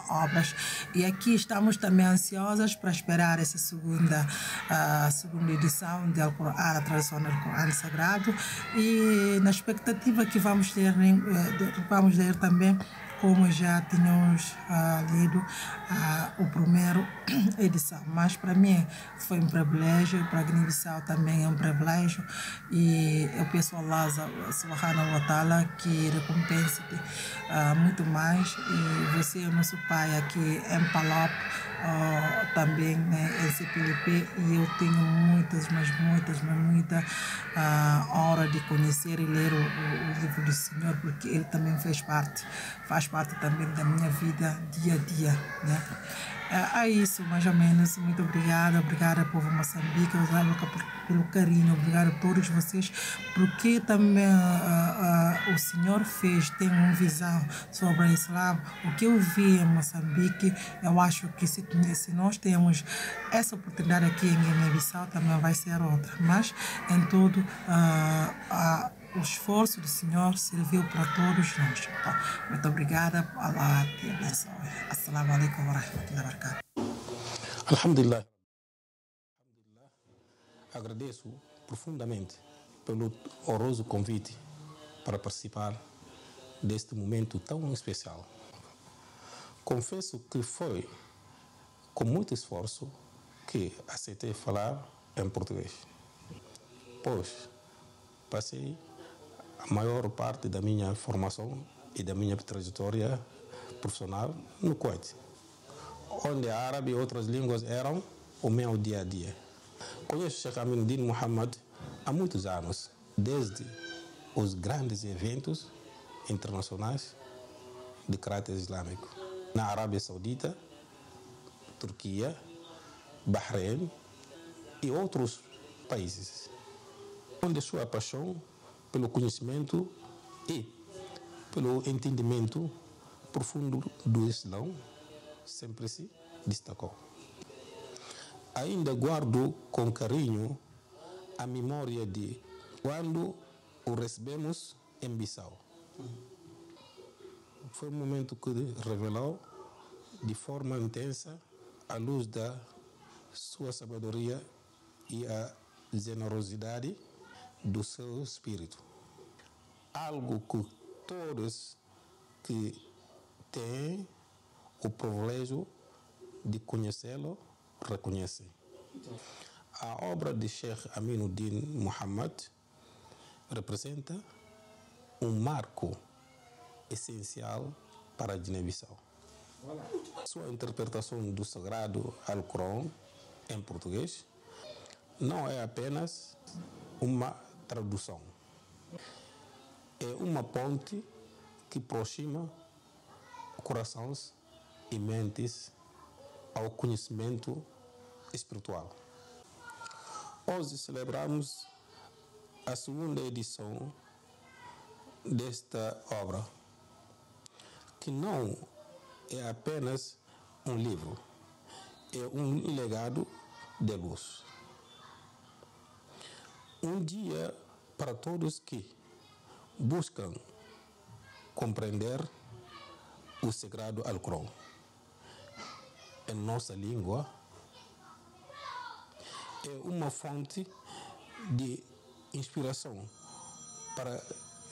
obras. E aqui estamos também ansiosas para esperar essa segunda edição do Alcorão, a tradução do Alcorão Sagrado, e na expectativa que vamos ler também como já tínhamos lido o primeiro edição. Mas para mim foi um privilégio, para a Guiné-Bissau também é um privilégio, e eu peço a Allah subhanahu wa ta'ala que recompense-te muito mais. E você é nosso pai aqui em Palop, também, né, em CPLP, e eu tenho muita hora de conhecer e ler o livro do Senhor, porque ele também faz parte também da minha vida dia a dia, né? É isso, mais ou menos. Muito obrigada povo Moçambique, pelo carinho, obrigada a todos vocês, porque também o Senhor tem uma visão sobre o Islã. O que eu vi em Moçambique, eu acho que se nós temos essa oportunidade aqui em Guiné-Bissau, também vai ser outra. Mas, em tudo, o esforço do Senhor serviu para todos nós. Então, muito obrigada. Allah te abençoe. Assalamu alaikum wa rahmatullahi wa barakatuh. Alhamdulillah. Agradeço profundamente pelo honroso convite para participar deste momento tão especial. Confesso que foi com muito esforço que aceitei falar em português, pois passei a maior parte da minha formação e da minha trajetória profissional no Kuwait, onde a árabe e outras línguas eram o meu dia a dia. Conheço Sheikh Aminuddin Muhammad há muitos anos, desde os grandes eventos internacionais de caráter islâmico na Arábia Saudita, Turquia, Bahrein e outros países, onde sua paixão pelo conhecimento e pelo entendimento profundo do Islã sempre se destacou. Ainda guardo com carinho a memória de quando o recebemos em Bissau. Foi um momento que revelou de forma intensa a luz da sua sabedoria e a generosidade do seu espírito. Algo que todos que têm o privilégio de conhecê-lo reconhecem. A obra de Sheikh Aminuddin Muhammad representa um marco essencial para a Guiné-Bissau. Sua interpretação do Sagrado Alcorão em português não é apenas uma tradução. É uma ponte que aproxima corações e mentes ao conhecimento espiritual. Hoje celebramos a segunda edição desta obra, que não é apenas um livro, é um legado de luz. Um dia para todos que buscam compreender o Sagrado Alcorão em nossa língua. É uma fonte de inspiração para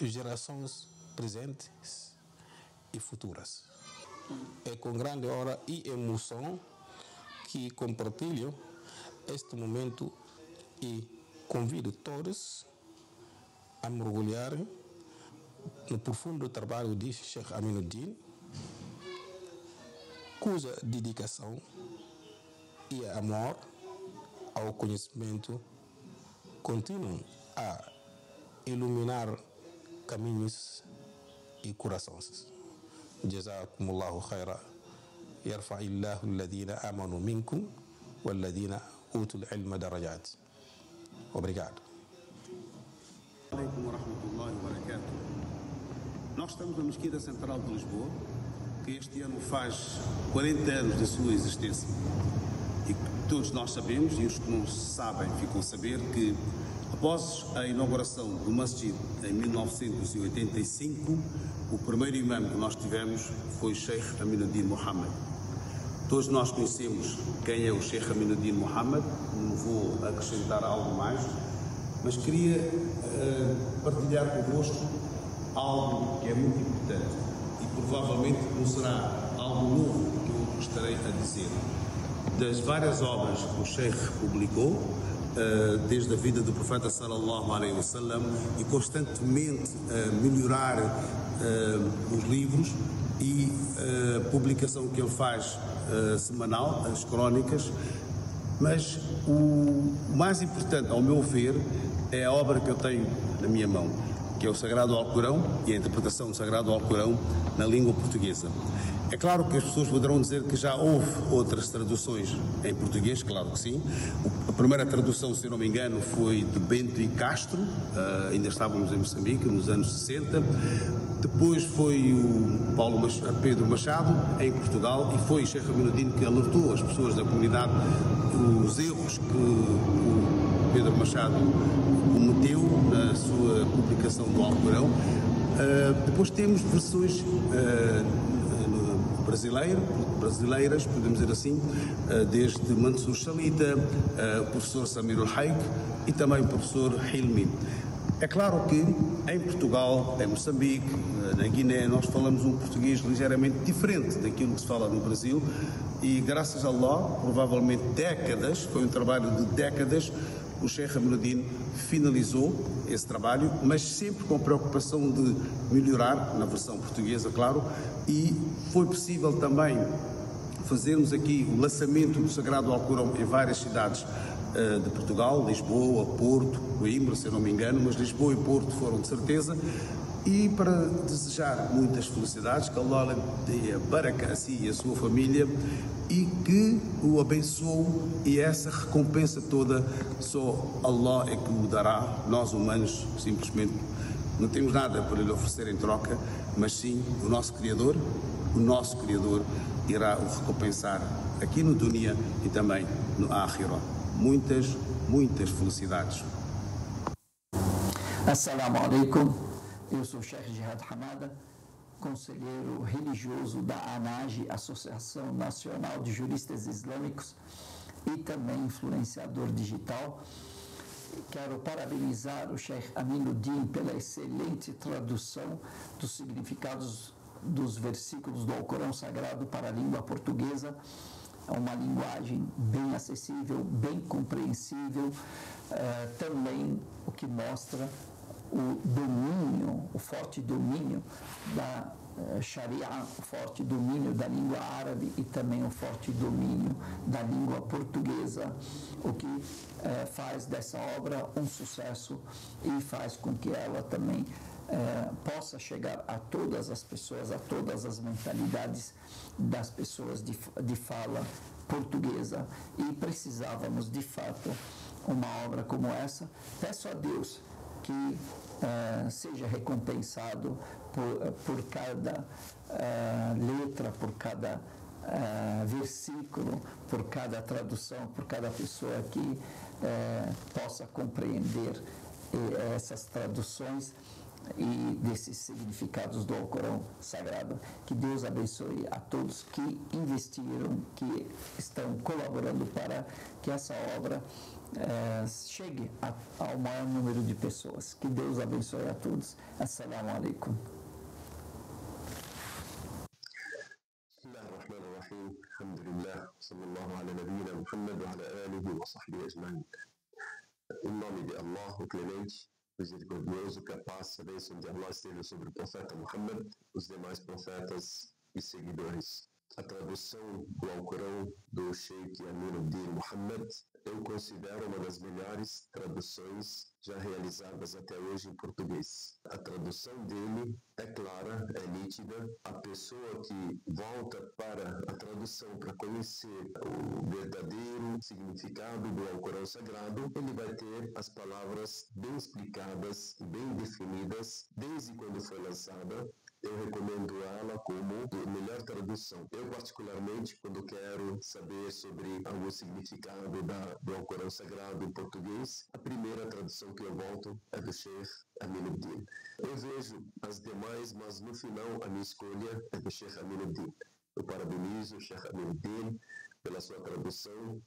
gerações presentes e futuras. É com grande honra e emoção que compartilho este momento e convido todos a mergulharem no profundo trabalho de Sheikh Aminuddin, cuja dedicação e amor ao conhecimento continuam a iluminar caminhos e corações. Jazakumullahu khaira. Yarfa'illahu alladhina amanu minkum walladhina utul ilma darajat. Obrigado. Alaikum wa rahmatullahi wa barakatuh. Nós estamos na Mesquita Central de Lisboa, que este ano faz 40 anos da sua existência. E todos nós sabemos, e os que não sabem ficam a saber, que após a inauguração do Masjid em 1985, o primeiro imã que nós tivemos foi o Sheikh Aminuddin Muhammad. Todos nós conhecemos quem é o Sheikh Aminuddin Muhammad, não vou acrescentar algo mais, mas queria partilhar convosco algo que é muito importante e provavelmente não será algo novo que eu estarei a dizer. Das várias obras que o Sheikh publicou, desde a vida do profeta sallallahu alaihi wasallam, e constantemente melhorar os livros e a publicação que ele faz semanal, as crónicas, mas o mais importante, ao meu ver, é a obra que eu tenho na minha mão, que é o Sagrado Alcorão e a interpretação do Sagrado Alcorão na língua portuguesa. É claro que as pessoas poderão dizer que já houve outras traduções em português, claro que sim. A primeira tradução, se eu não me engano, foi de Bento e Castro, ainda estávamos em Moçambique, nos anos 60. Depois foi o Pedro Machado, em Portugal, e foi Sheikh Aminuddin que alertou as pessoas da comunidade os erros que o Pedro Machado cometeu na sua publicação do Alcorão. Depois temos versões brasileiras, podemos dizer assim, desde Mansur Shalita, o professor Samir Al-Haik e também o professor Hilmi. É claro que em Portugal, em Moçambique, na Guiné, nós falamos um português ligeiramente diferente daquilo que se fala no Brasil e, graças a Allah, provavelmente décadas, foi um trabalho de décadas, o Sheikh Aminuddin finalizou esse trabalho, mas sempre com preocupação de melhorar, na versão portuguesa, claro, e foi possível também fazermos aqui o lançamento do Sagrado Alcorão em várias cidades de Portugal, Lisboa, Porto, Coimbra, se eu não me engano, mas Lisboa e Porto foram de certeza. E para desejar muitas felicidades, que Allah dê a baraka a si e a sua família e que o abençoe, e essa recompensa toda só Allah é que o dará. Nós humanos simplesmente não temos nada para lhe oferecer em troca, mas sim o nosso Criador irá o recompensar aqui no Dunia e também no Akhirah. Muitas felicidades. Assalamu alaikum. Eu sou o Sheikh Jihad Hamada, conselheiro religioso da ANAGE, Associação Nacional de Juristas Islâmicos, e também influenciador digital. Quero parabenizar o Sheikh Aminuddin pela excelente tradução dos significados dos versículos do Alcorão Sagrado para a língua portuguesa. É uma linguagem bem acessível, bem compreensível, também o que mostra o domínio, o forte domínio da Sharia, o forte domínio da língua árabe e também o forte domínio da língua portuguesa, o que faz dessa obra um sucesso e faz com que ela também possa chegar a todas as pessoas, a todas as mentalidades das pessoas de fala portuguesa, e precisávamos de fato uma obra como essa. Peço a Deus que seja recompensado por cada letra, por cada versículo, por cada tradução, por cada pessoa que possa compreender essas traduções e desses significados do Alcorão Sagrado. Que Deus abençoe a todos que investiram, que estão colaborando para que essa obra chegue ao maior número de pessoas. Que Deus abençoe a todos. Assalamu alaikum. Bismillahirrahmanirrahim. Alhamdulillah. Sallallahu ala nabiyyina Muhammad wa ala alihi wa sahbihi ajma'in. Em nome de Allah, o Clemente, misericordioso, que a paz e a bênção de Allah esteja sobre o profeta Muhammad, os demais profetas e seguidores. A tradução do Alcorão do Sheikh Aminuddin Muhammad eu considero uma das melhores traduções já realizadas até hoje em português. A tradução dele é clara, é nítida. A pessoa que volta para a tradução para conhecer o verdadeiro significado do Alcorão Sagrado, ele vai ter as palavras bem explicadas, bem definidas, desde quando foi lançada. Eu recomendo ela como a melhor tradução. Eu, particularmente, quando quero saber sobre algum significado do Alcorão Sagrado em português, a primeira tradução que eu volto é do Sheikh Aminuddin. Eu vejo as demais, mas no final a minha escolha é do Sheikh Aminuddin. Eu parabenizo o Sheikh Aminuddin pela sua tradução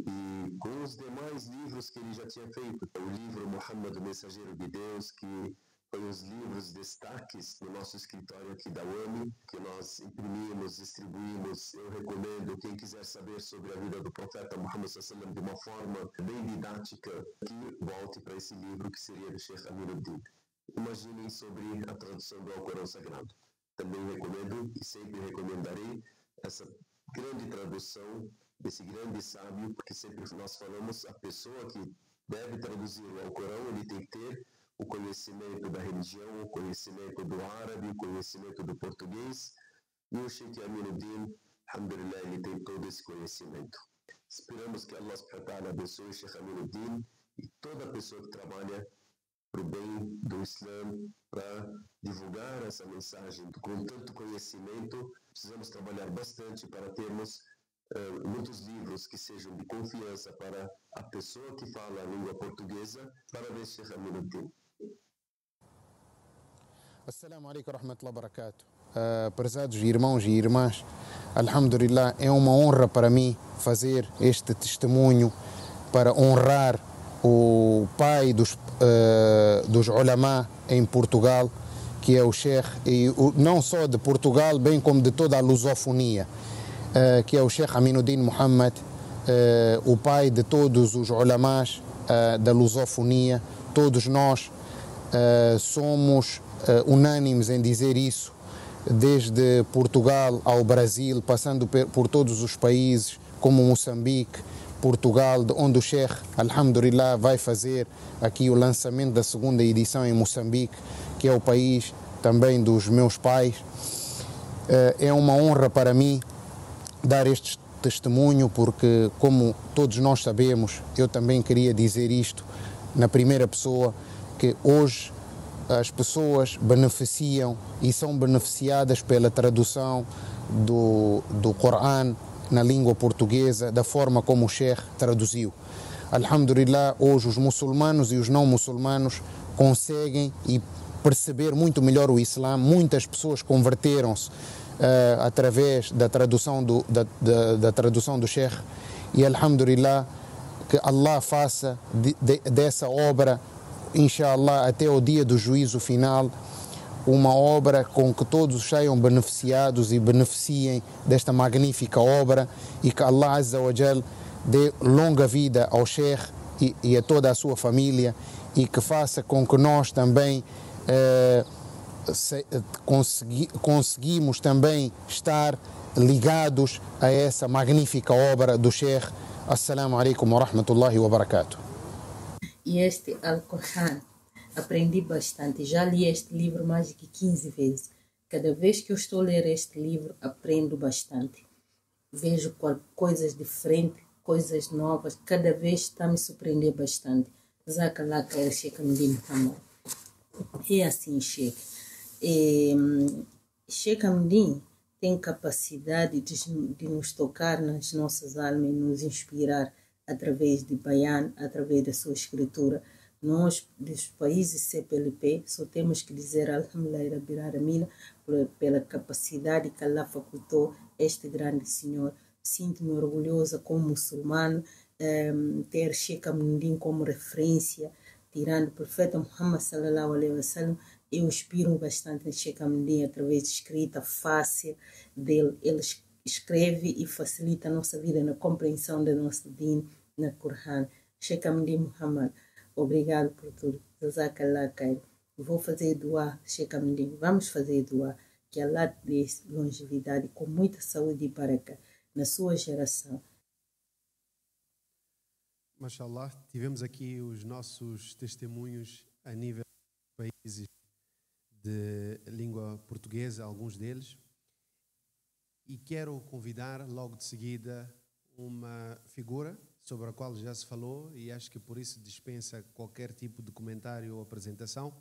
e com os demais livros que ele já tinha feito. O livro Muhammad, o Mensageiro de Deus, que os livros destaques no nosso escritório aqui da UAMI, que nós imprimimos, distribuímos. Eu recomendo, quem quiser saber sobre a vida do profeta Muhammad sallallahu de uma forma bem didática, que volte para esse livro que seria do Sheikh Aminuddin. Imaginem sobre a tradução do Alcorão Sagrado. Também recomendo e sempre recomendarei essa grande tradução desse grande sábio, porque sempre nós falamos, a pessoa que deve traduzir o Alcorão, ele tem que ter o conhecimento da religião, o conhecimento do árabe, o conhecimento do português, e o Sheikh Aminuddin, alhamdulillah, ele tem todo esse conhecimento. Esperamos que Allah subhanahu wa ta'ala abençoe o Sheikh Aminuddin e toda pessoa que trabalha para o bem do Islã, para divulgar essa mensagem com tanto conhecimento. Precisamos trabalhar bastante para termos muitos livros que sejam de confiança para a pessoa que fala a língua portuguesa. Parabéns, Sheikh Aminuddin. Assalamu alaikum wa rahmatullahi wa barakatuh. Prezados irmãos e irmãs, alhamdulillah, é uma honra para mim fazer este testemunho para honrar o pai dos ulama em Portugal, que é o Sheikh, e não só de Portugal, bem como de toda a lusofonia, que é o Sheikh Aminuddin Muhammad, o pai de todos os ulamás da lusofonia. Todos nós somos unânimes em dizer isso, desde Portugal ao Brasil, passando por todos os países, como Moçambique, Portugal, onde o Sheikh, alhamdulillah, vai fazer aqui o lançamento da segunda edição em Moçambique, que é o país também dos meus pais. É uma honra para mim dar este testemunho, porque, como todos nós sabemos, eu também queria dizer isto na primeira pessoa, que hoje as pessoas beneficiam e são beneficiadas pela tradução do Corão na língua portuguesa, da forma como o Sheikh traduziu. Alhamdulillah, hoje os muçulmanos e os não muçulmanos conseguem perceber muito melhor o Islã. Muitas pessoas converteram-se através da tradução da tradução do Sheikh, e alhamdulillah, que Allah faça dessa obra, inshallah, até o dia do juízo final, uma obra com que todos saiam beneficiados e beneficiem desta magnífica obra, e que Allah Azza wa Jal dê longa vida ao Sheikh e a toda a sua família, e que faça com que nós também conseguimos também estar ligados a essa magnífica obra do Sheikh. Assalamu alaikum wa rahmatullahi wa barakatuh. E este Al-Qur'an, aprendi bastante. Já li este livro mais de 15 vezes. Cada vez que eu estou a ler este livro, aprendo bastante. Vejo coisas diferentes, coisas novas. Cada vez está a me surpreender bastante. Jazakallah khair, Sheikh Aminuddin Muhammad. É assim, Sheikh. Sheikh Aminuddin tem capacidade de nos tocar nas nossas almas e nos inspirar através de Bayan, através da sua escritura. Nós, dos países CPLP, só temos que dizer Alhamdulillah Rabbil Alamin pela capacidade que Allah facultou este grande senhor. Sinto-me orgulhosa como muçulmano ter Sheikh Aminuddin como referência, tirando o profeta Muhammad sallallahu alaihi wasallam. Eu inspiro bastante no Sheikh Aminuddin através de escrita fácil dele. Ele escreve e facilita a nossa vida na compreensão do nosso din na Corão. Sheikh Aminuddin Muhammad, obrigado por tudo. Jazakallah khair. Vou fazer dua, Sheikh Aminuddin. Vamos fazer dua. Que Allah dê longevidade com muita saúde e baraka na sua geração. Mashallah, tivemos aqui os nossos testemunhos a nível de países de língua portuguesa, alguns deles. E quero convidar logo de seguida uma figura sobre a qual já se falou, e acho que por isso dispensa qualquer tipo de comentário ou apresentação,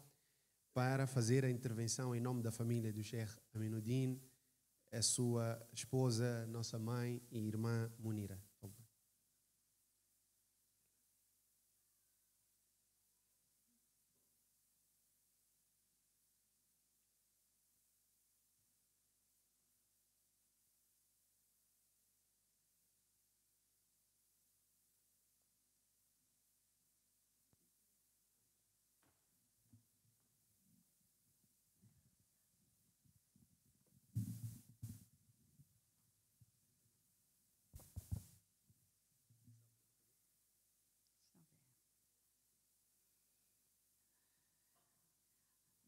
para fazer a intervenção em nome da família do Sheikh Aminuddin, a sua esposa, nossa mãe e irmã Munira.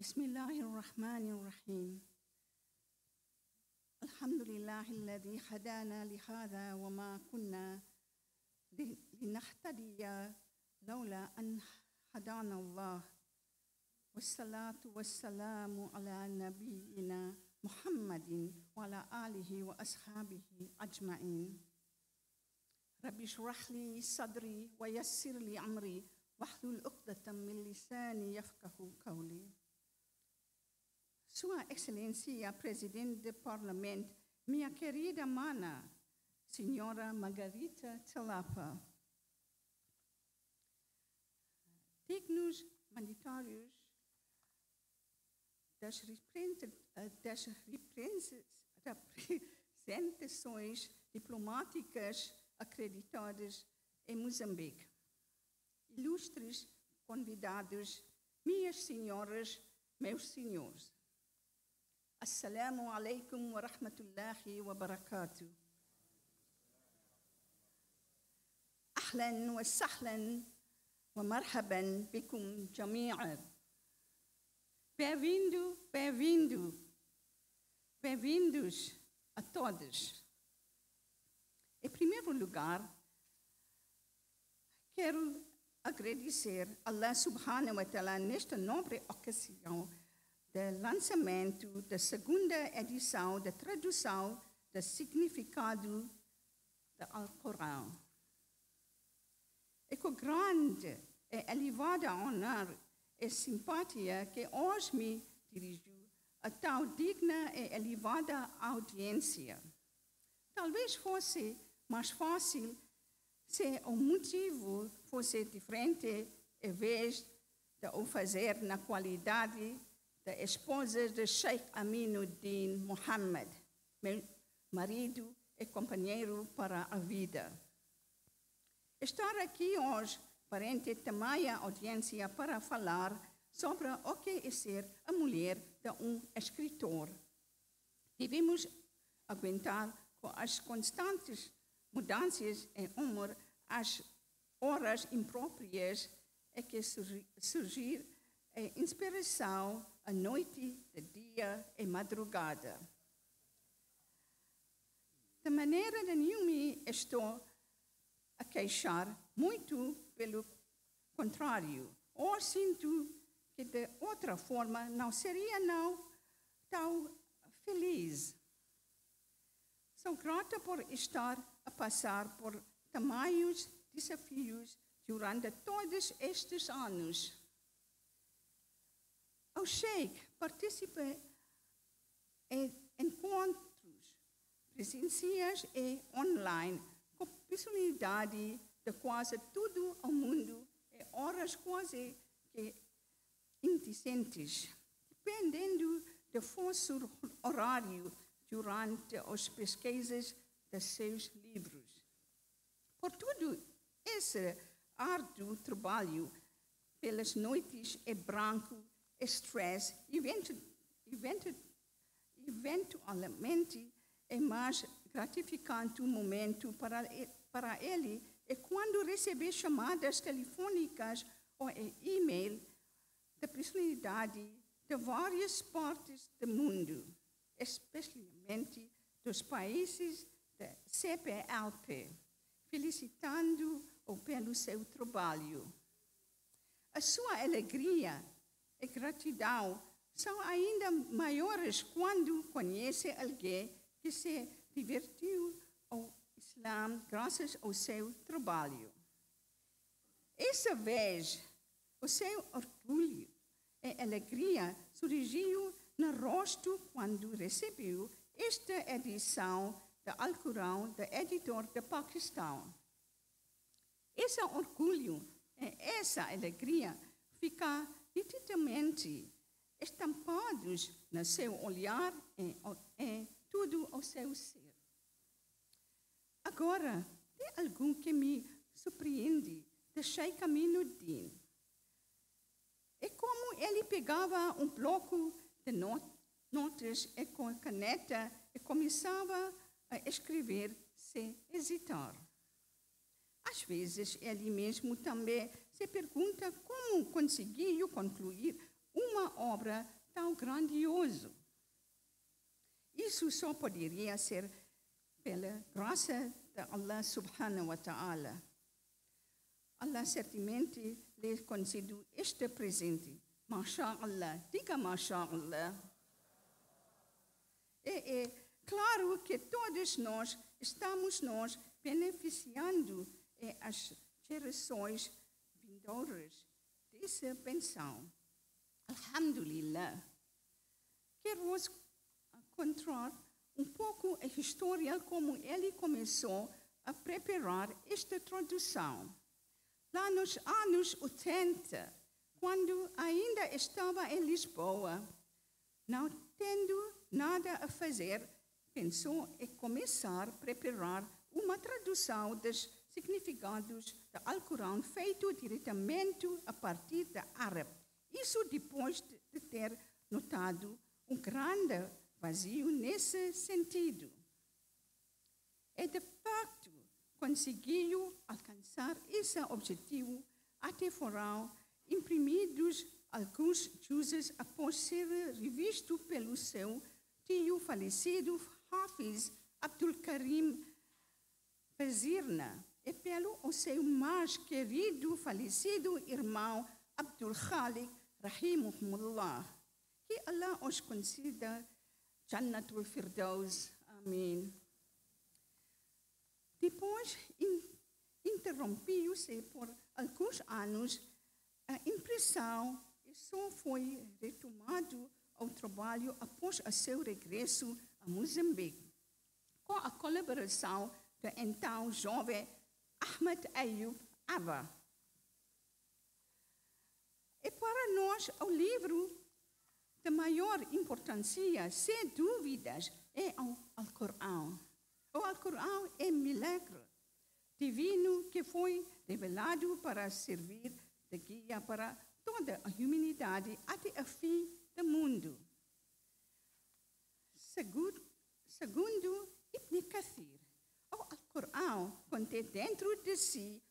بسم الله الرحمن الرحيم الحمد لله الذي هدانا لهذا وما كنا لنهتدي لولا أن هدانا الله والصلاة والسلام على نبينا محمد وعلى آله وأصحابه أجمعين رب اشرح لي صدري ويسر لي أمري واحلل عقدة من لساني يفقهوا قولي. Sua Excelência Presidente do Parlamento, minha querida mana, Senhora Margarita Tlapa, dignos mandatários das representações diplomáticas acreditadas em Moçambique, ilustres convidados, minhas senhoras, meus senhores. Assalamu alaikum wa rahmatullahi wa barakatuh. Ahlan wa sahlan wa marhaban bikum jami'an. Bem-vindo, bem-vindo, bem-vindos a todos. Em primeiro lugar, quero agradecer a Allah subhanahu wa ta'ala nesta nobre ocasião do lançamento da segunda edição da tradução do significado do Alcorão. É com grande e elevada honra e simpatia que hoje me dirijo a tal digna e elevada audiência. Talvez fosse mais fácil se o motivo fosse diferente, em vez de o fazer na qualidade da esposa de Sheikh Aminuddin Muhammad, meu marido e companheiro para a vida. Estar aqui hoje perante tamanha audiência para falar sobre o que é ser a mulher de escritor. Devemos aguentar com as constantes mudanças em humor, as horas impróprias e que surgir a inspiração à noite, de dia e madrugada. De maneira nenhuma estou a queixar, muito pelo contrário. Ou sinto que de outra forma não seria tão feliz. Sou grata por estar a passar por tamanhos desafios durante todos estes anos. O Sheikh participa em encontros presenciais e online com personalidade de quase todo o mundo e horas quase que indecentes, dependendo do fuso horário durante as pesquisas de seus livros. Por tudo esse árduo trabalho, pelas noites em branco, estresse, eventualmente é mais gratificante o momento para ele é quando recebe chamadas telefônicas ou e-mail da personalidade de várias partes do mundo, especialmente dos países da CPLP, felicitando-o pelo seu trabalho. A sua alegria e gratidão são ainda maiores quando conhece alguém que se divertiu ao Islã graças ao seu trabalho. Essa vez, o seu orgulho e alegria surgiu no rosto quando recebeu esta edição do Alcorão do editor do Paquistão. Esse orgulho e essa alegria ficam nitidamente estampados no seu olhar e tudo o seu ser. Agora, tem algo que me surpreende de Sheikh Aminuddin. É como ele pegava um bloco de notas e com a caneta e começava a escrever sem hesitar. Às vezes, ele mesmo também se pergunta como conseguiu concluir uma obra tão grandiosa. Isso só poderia ser pela graça de Allah subhanahu wa ta'ala. Allah certamente lhe concedeu este presente. MashaAllah, diga MashaAllah. É claro que todos nós estamos beneficiando as gerações vindouras dessa pensão. Alhamdulillah. Quero contar um pouco a história como ele começou a preparar esta tradução. Lá nos anos 80, quando ainda estava em Lisboa, não tendo nada a fazer, pensou em começar a preparar uma tradução dos significados do Alcorão feito diretamente a partir da árabe. Isso depois de ter notado um grande vazio nesse sentido. E, de facto, conseguiu alcançar esse objetivo. Até foram imprimidos alguns juzes após ser revisto pelo seu tio falecido Hafiz Abdul Karim Fazirna e pelo seu mais querido falecido irmão Abdul Khalik Rahimahumullah. Que Allah os conceda Jannatul Firdaus. Amém. Depois, interrompeu-se por alguns anos a impressão e só foi retomado ao trabalho após o seu regresso a Moçambique, com a colaboração do então jovem Ahmed Ayub Abba. E para nós, o livro de maior importância, sem dúvidas, é o Alcorão. O Alcorão é um milagre divino que foi revelado para servir de guia para toda a humanidade até o fim do mundo. Segundo Ibn Kathir, o Alcorão contém dentro de si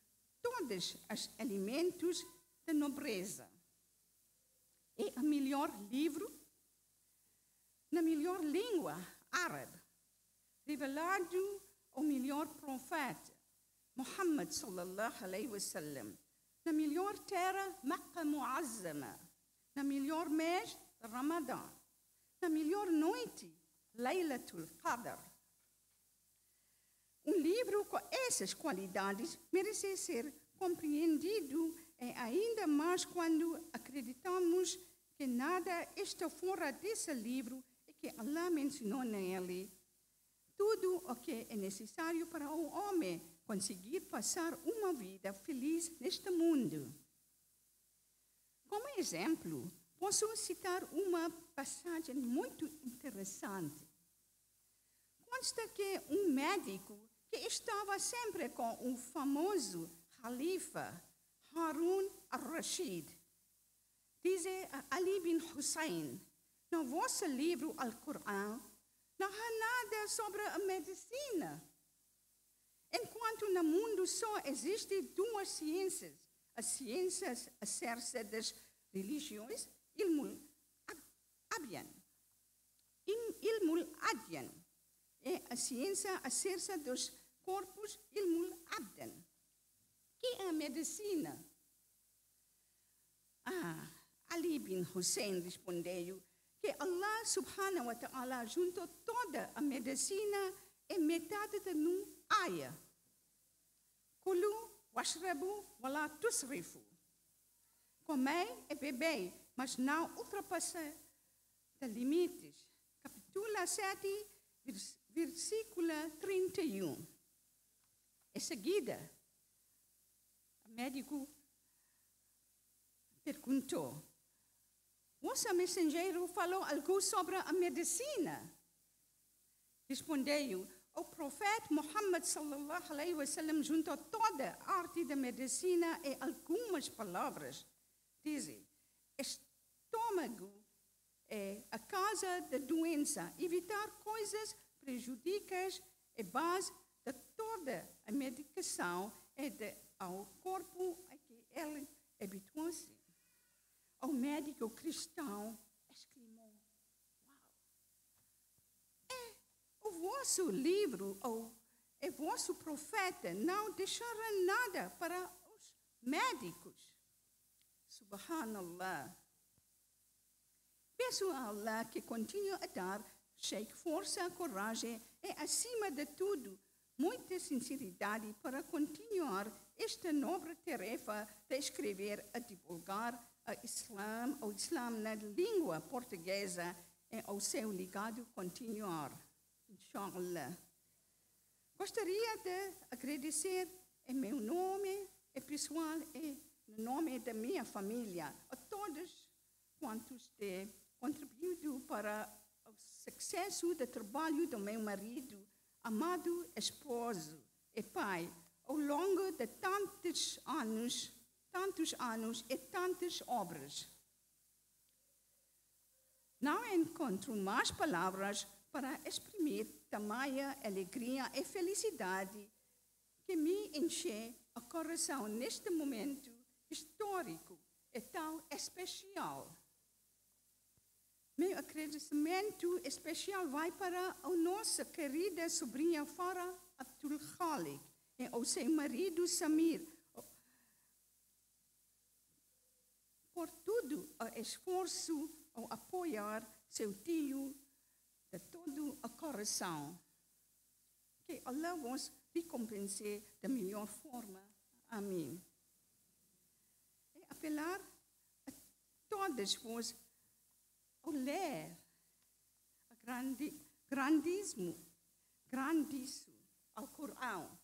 todos os elementos da nobreza. É o melhor livro na melhor língua árabe, revelado ao melhor profeta, Muhammad sallallahu alaihi wasallam, na melhor terra, Makkah Muazzama, na melhor mês, Ramadã, na melhor noite, Laylatul Qadr. Um livro com essas qualidades merece ser compreendido e ainda mais quando acreditamos que nada está fora desse livro e que Allah mencionou nele tudo o que é necessário para o homem conseguir passar uma vida feliz neste mundo. Como exemplo, posso citar uma passagem muito interessante. Consta que um médico que estava sempre com o famoso Khalifa Harun al-Rashid diz a Ali bin Hussein, no vosso livro Al-Qur'an, não há nada sobre a medicina. Enquanto no mundo só existem duas ciências, as ciências acerca das religiões, Ilmul Adyan, e a ciência acerca dos corpos, Ilmul Abdan. Que é a medicina? Ali bin Hussein respondeu que Allah subhanahu wa ta'ala juntou toda a medicina em metade de uma aya. Kulu washrabu wala tusrifu. Comei e bebei, mas não ultrapassei os limites. Capítulo 7, versículo 31. Em seguida, o médico perguntou: vosso mensageiro falou algo sobre a medicina? Respondeu: o profeta Muhammad sallallahu alaihi wasallam juntou toda a arte da medicina e algumas palavras. Dizem: estômago é a causa da doença. Evitar coisas prejudicais é base de toda a medicação e ao corpo a que ele habituou-se. O médico médico cristão exclamou: "Uau! É o vosso livro, ou é vosso profeta, não deixará nada para os médicos." Subhanallah. Peço a Allah que continue a dar Sheikh força, coragem e, acima de tudo, muita sinceridade para continuar esta nobre tarefa de escrever e divulgar o Islã na língua portuguesa e o seu legado continuar. Inshallah. Gostaria de agradecer em meu nome e pessoal e no nome da minha família a todos quantos têm contribuído para o sucesso do trabalho do meu marido, amado esposo e pai, ao longo de tantos anos e tantas obras. Não encontro mais palavras para exprimir tamanha alegria e felicidade que me enche o coração neste momento histórico e tão especial. Meu agradecimento especial vai para a nossa querida sobrinha Farah Abdul Khalik e ao seu marido Samir por todo o esforço ao apoiar seu tio de todo o coração. Que Allah vos recompense da melhor forma. Amém. E apelar a todos vós a ler o grandíssimo ao Corão.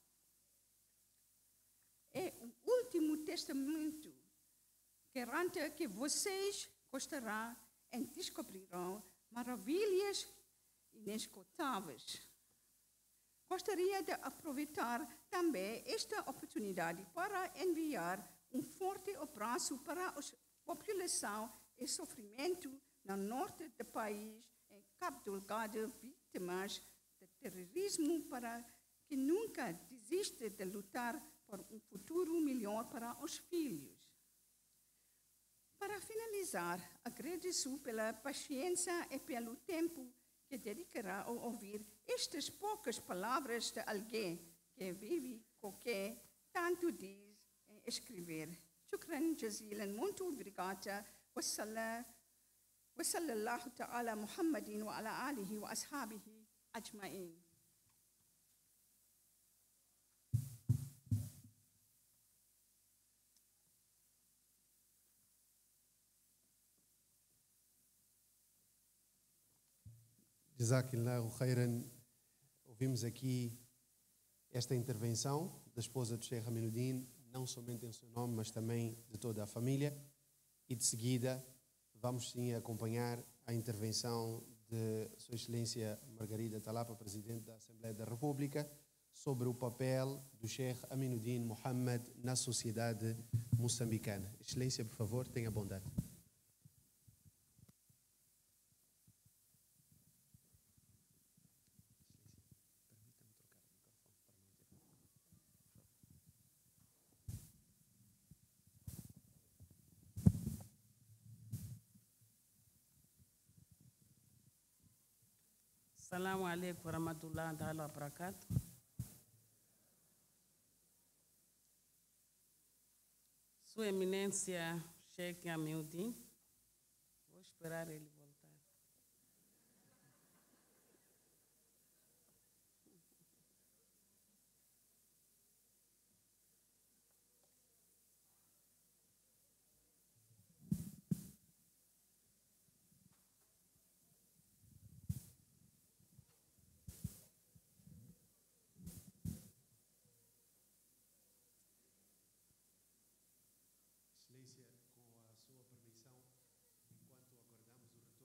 É o último testamento. Garanta que vocês gostarão e descobrirão maravilhas inesgotáveis. Gostaria de aproveitar também esta oportunidade para enviar um forte abraço para a população em sofrimento no norte do país, em Cabo Delgado, vítimas de terrorismo, para que nunca desista de lutar por um futuro melhor para os filhos. Para finalizar, agradeço pela paciência e pelo tempo que dedicará a ouvir estas poucas palavras de alguém que vive com que tanto diz em escrever. Shukran jazilan, muito obrigada. Wassallallahu ta'ala Muhammadin wa ala alihi wa ashabihi ajma'in. Jazakallahu khairan. Ouvimos aqui esta intervenção da esposa do Sheikh Aminuddin, não somente em seu nome, mas também de toda a família. E de seguida vamos sim acompanhar a intervenção de Sua Excelência Margarida Talapa, Presidente da Assembleia da República, sobre o papel do Sheikh Aminuddin Mohammed na sociedade moçambicana. Excelência, por favor, tenha bondade. Assalamu alaikum warahmatullahi ta'ala wabarakatuh. Sua Eminência Sheikh Aminuddin, vou esperar ele voltar. Excelência, com a sua permissão, enquanto aguardamos o retorno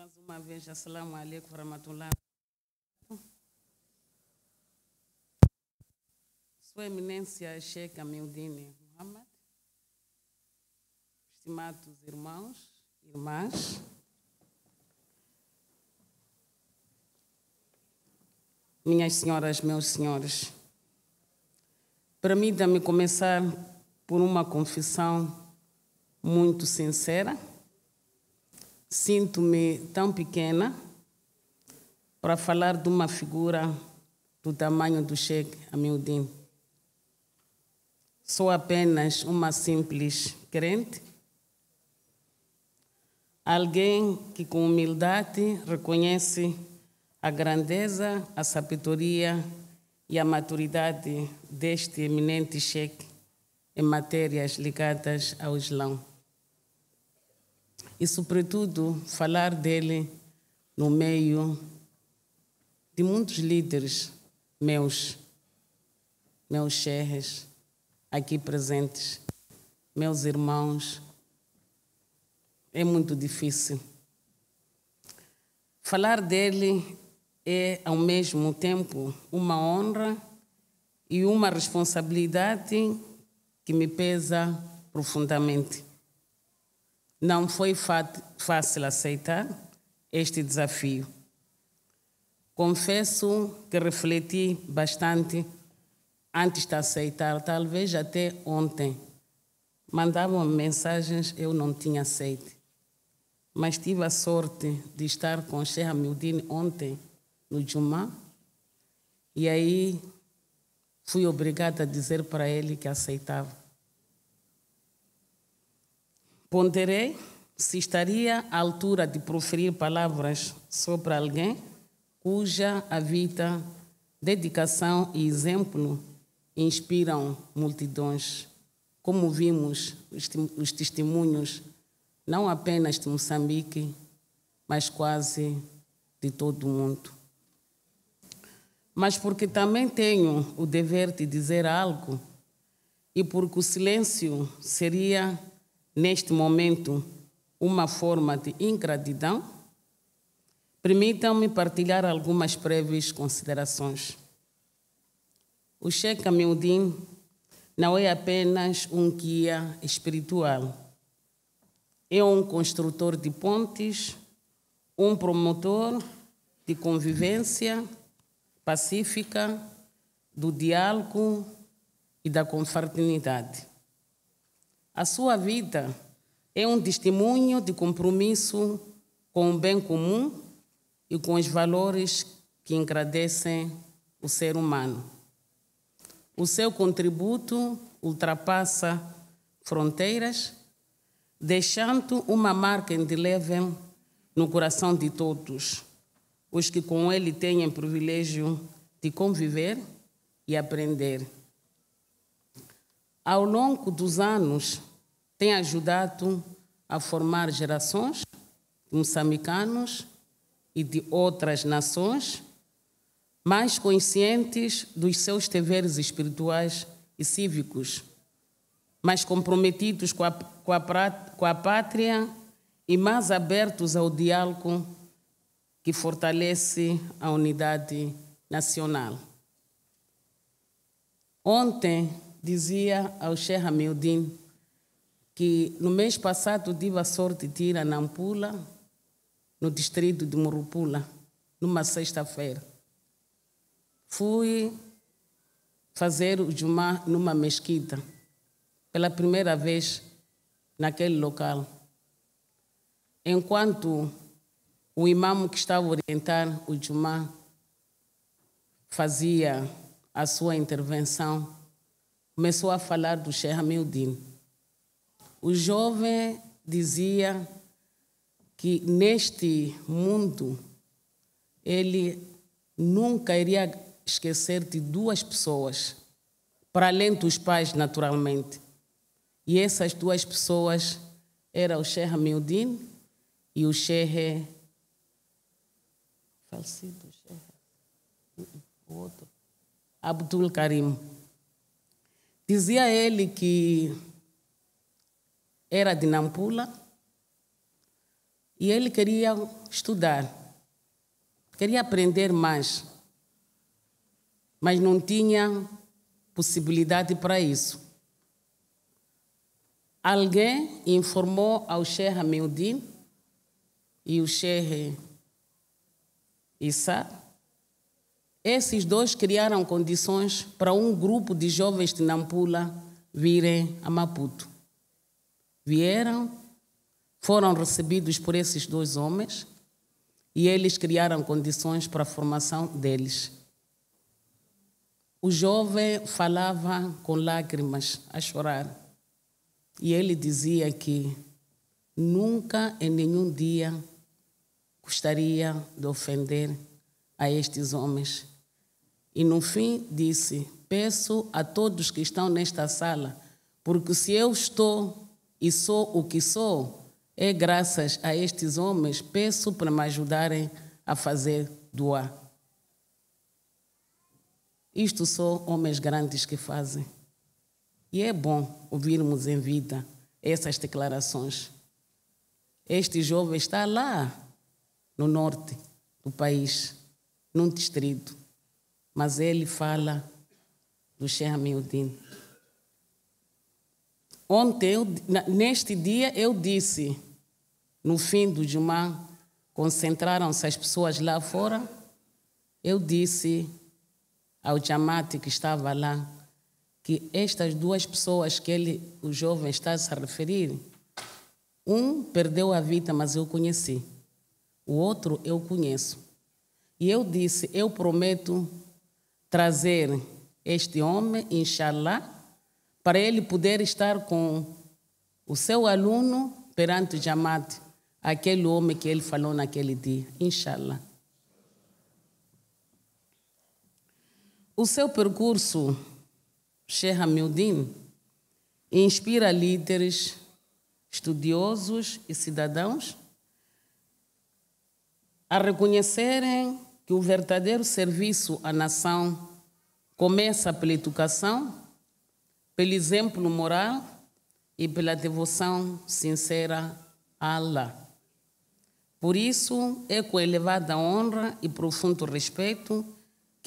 Mais uma vez, assalamu alaikum wa rahmatullah. Sua Eminência Sheikh Amiuddin Mohammed, estimados irmãos e irmãs, minhas senhoras, meus senhores, permita-me começar por uma confissão muito sincera. Sinto-me tão pequena para falar de uma figura do tamanho do Sheikh Amiuddin. Sou apenas uma simples crente, alguém que com humildade reconhece a grandeza, a sabedoria e a maturidade deste eminente Sheikh em matérias ligadas ao Islão. E, sobretudo, falar dele no meio de muitos líderes meus sheikhs aqui presentes, meus irmãos, é muito difícil. Falar dele é, ao mesmo tempo, uma honra e uma responsabilidade que me pesa profundamente. Não foi fácil aceitar este desafio. Confesso que refleti bastante antes de aceitar, talvez até ontem. Mandavam mensagens, eu não tinha aceito. Mas tive a sorte de estar com o Sheikh Amiuddin ontem, no Jumá, e aí fui obrigada a dizer para ele que aceitava. Ponderei se estaria à altura de proferir palavras sobre alguém cuja a vida, dedicação e exemplo inspiram multidões, como vimos os testemunhos, não apenas de Moçambique, mas quase de todo o mundo. Mas porque também tenho o dever de dizer algo, e porque o silêncio seria, neste momento, uma forma de ingratidão, permitam-me partilhar algumas breves considerações. O Sheikh Amiuddin não é apenas um guia espiritual, é um construtor de pontes, um promotor de convivência pacífica, do diálogo e da confraternidade. A sua vida é um testemunho de compromisso com o bem comum e com os valores que engrandecem o ser humano. O seu contributo ultrapassa fronteiras, deixando uma marca indelével no coração de todos os que com ele têm o privilégio de conviver e aprender. Ao longo dos anos, tem ajudado a formar gerações de moçambicanos e de outras nações mais conscientes dos seus deveres espirituais e cívicos, mais comprometidos com a pátria e mais abertos ao diálogo que fortalece a unidade nacional. Ontem, dizia ao Sheikh Amiuddin que no mês passado tive a sorte de ir a Nampula, no distrito de Murupula, numa sexta-feira. Fui fazer o Jumá numa mesquita, pela primeira vez naquele local. Enquanto o imam que estava a orientar o Jumá fazia a sua intervenção, começou a falar do Sheikh Amiuddin. O jovem dizia que neste mundo ele nunca iria esquecer de duas pessoas, para além dos pais, naturalmente. E essas duas pessoas eram o Sheikh Amiuddin e o Sheikh falecido, o outro, Abdul Karim. Dizia ele que era de Nampula E ele queria estudar, queria aprender mais, mas não tinha possibilidade para isso. Alguém informou ao Sheikh Amiuddin e o Sheikh Issa. Esses dois criaram condições para um grupo de jovens de Nampula virem a Maputo. Vieram, foram recebidos por esses dois homens e eles criaram condições para a formação deles. O jovem falava com lágrimas, a chorar. E ele dizia que nunca, em nenhum dia, gostaria de ofender a estes homens. E no fim disse: peço a todos que estão nesta sala, porque se eu estou e sou o que sou, é graças a estes homens, peço para me ajudarem a fazer doar. Isto são homens grandes que fazem. E é bom ouvirmos em vida essas declarações. Este jovem está lá, no norte do país, num distrito, mas ele fala do Sheikh Amiuddin. Ontem, neste dia, eu disse, no fim do Jumá, concentraram-se as pessoas lá fora, eu disse ao Jamate que estava lá, que estas duas pessoas que o jovem está a se referir, um perdeu a vida, mas eu conheci. O outro eu conheço. E eu disse, eu prometo trazer este homem, inshallah, para ele poder estar com o seu aluno perante o Jamate, aquele homem que ele falou naquele dia, inshallah. O seu percurso, Sheikh Amiuddin, inspira líderes, estudiosos e cidadãos a reconhecerem que o verdadeiro serviço à nação começa pela educação, pelo exemplo moral e pela devoção sincera a Allah. Por isso, é com elevada honra e profundo respeito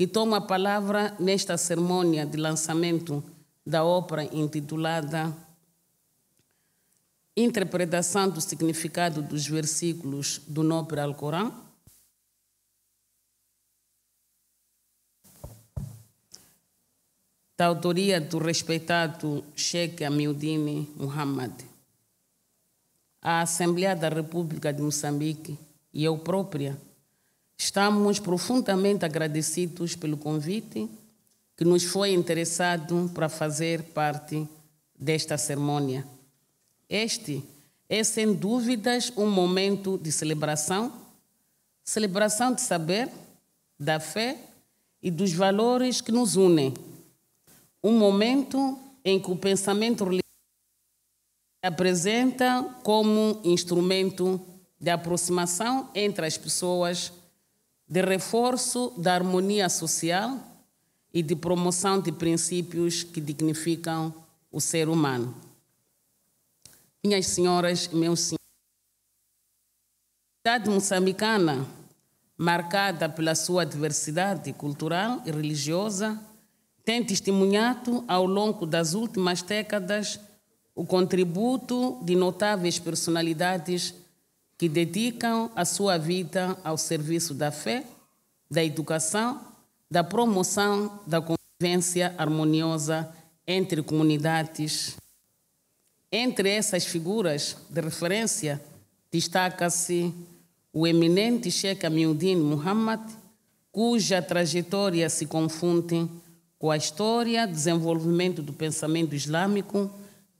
que tomo a palavra nesta cerimônia de lançamento da obra intitulada Interpretação do Significado dos Versículos do Nobre Alcorão, da autoria do respeitado Sheikh Amiuddin Muhammad. A Assembleia da República de Moçambique e eu própria estamos profundamente agradecidos pelo convite que nos foi interessado para fazer parte desta cerimônia. Este é, sem dúvidas, um momento de celebração de saber, da fé e dos valores que nos unem. Um momento em que o pensamento religioso se apresenta como instrumento de aproximação entre as pessoas, de reforço da harmonia social e de promoção de princípios que dignificam o ser humano. Minhas senhoras e meus senhores, a cidade moçambicana, marcada pela sua diversidade cultural e religiosa, tem testemunhado ao longo das últimas décadas o contributo de notáveis personalidades que dedicam a sua vida ao serviço da fé, da educação, da promoção da convivência harmoniosa entre comunidades. Entre essas figuras de referência, destaca-se o eminente Sheikh Amiuddin Muhammad, cuja trajetória se confunde com a história e desenvolvimento do pensamento islâmico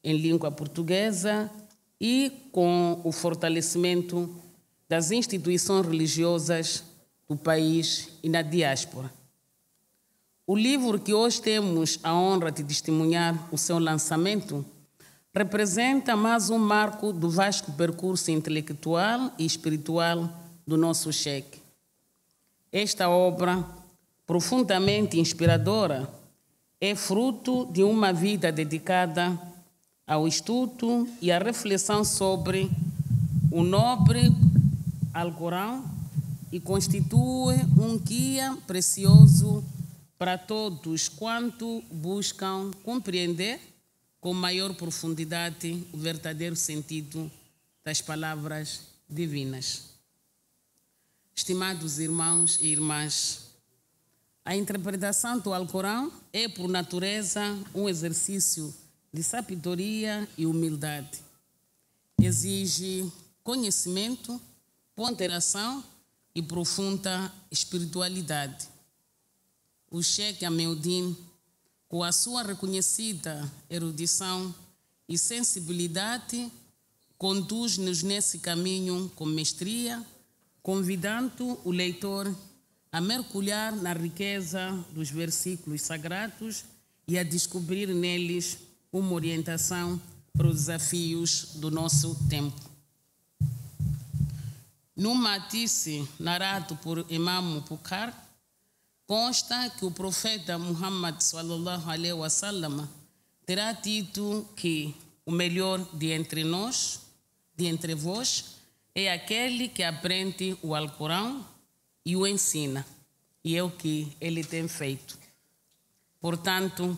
em língua portuguesa e com o fortalecimento das instituições religiosas do país e na diáspora. O livro que hoje temos a honra de testemunhar o seu lançamento representa mais um marco do vasto percurso intelectual e espiritual do nosso Sheikh. Esta obra, profundamente inspiradora, é fruto de uma vida dedicada ao estudo e à reflexão sobre o nobre Alcorão e constitui um guia precioso para todos quanto buscam compreender com maior profundidade o verdadeiro sentido das palavras divinas. Estimados irmãos e irmãs, a interpretação do Alcorão é, por natureza, um exercício de sabedoria e humildade. Exige conhecimento, ponderação e profunda espiritualidade. O Sheikh Ahmeudin, com a sua reconhecida erudição e sensibilidade, conduz-nos nesse caminho com mestria, convidando o leitor a mergulhar na riqueza dos versículos sagrados e a descobrir neles uma orientação para os desafios do nosso tempo. Numa hadith narrado por Imam Bukhari, consta que o profeta Muhammad sallallahu alaihi wasallam terá dito que o melhor de entre nós, de entre vós, é aquele que aprende o Alcorão e o ensina, e é o que ele tem feito. Portanto,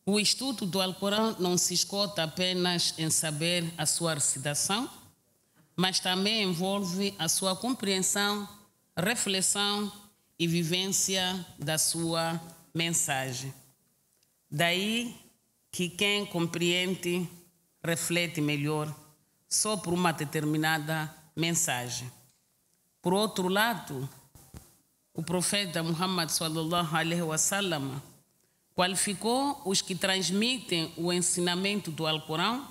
o estudo do Alcorão não se esgota apenas em saber a sua recitação, mas também envolve a sua compreensão, reflexão e vivência da sua mensagem. Daí que quem compreende reflete melhor só por uma determinada mensagem. Por outro lado, o profeta Muhammad sallallahu alaihi wasallam qualificou os que transmitem o ensinamento do Alcorão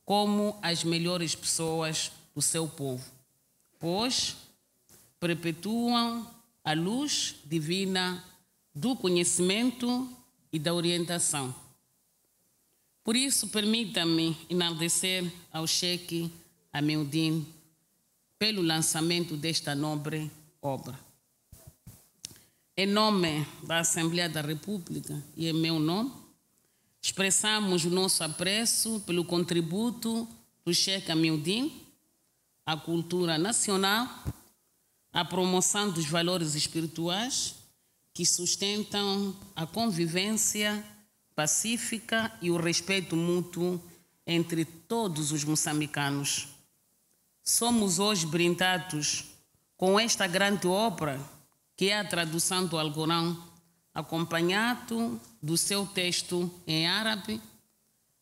como as melhores pessoas do seu povo, pois perpetuam a luz divina do conhecimento e da orientação. Por isso, permita-me enaltecer ao Sheikh Ahmeudin pelo lançamento desta nobre obra. Em nome da Assembleia da República e em meu nome, expressamos o nosso apreço pelo contributo do Sheikh Ahmeudin à cultura nacional, à promoção dos valores espirituais que sustentam a convivência pacífica e o respeito mútuo entre todos os moçambicanos. Somos hoje brindados com esta grande obra, que é a tradução do Alcorão, acompanhado do seu texto em árabe,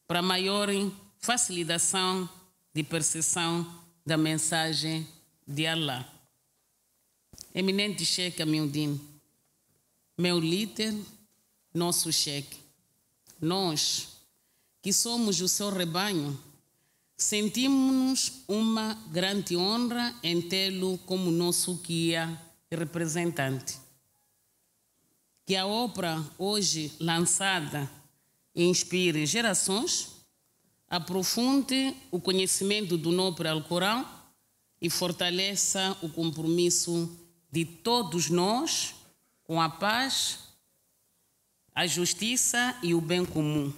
para maior facilitação de percepção da mensagem de Allah. Eminente Sheikh Ahmeudin, meu líder, nosso Sheikh, nós, que somos o seu rebanho, sentimos-nos uma grande honra em tê-lo como nosso guia e representante. Que a obra hoje lançada inspire gerações, aprofunde o conhecimento do nobre Alcorão e fortaleça o compromisso de todos nós com a paz, a justiça e o bem comum.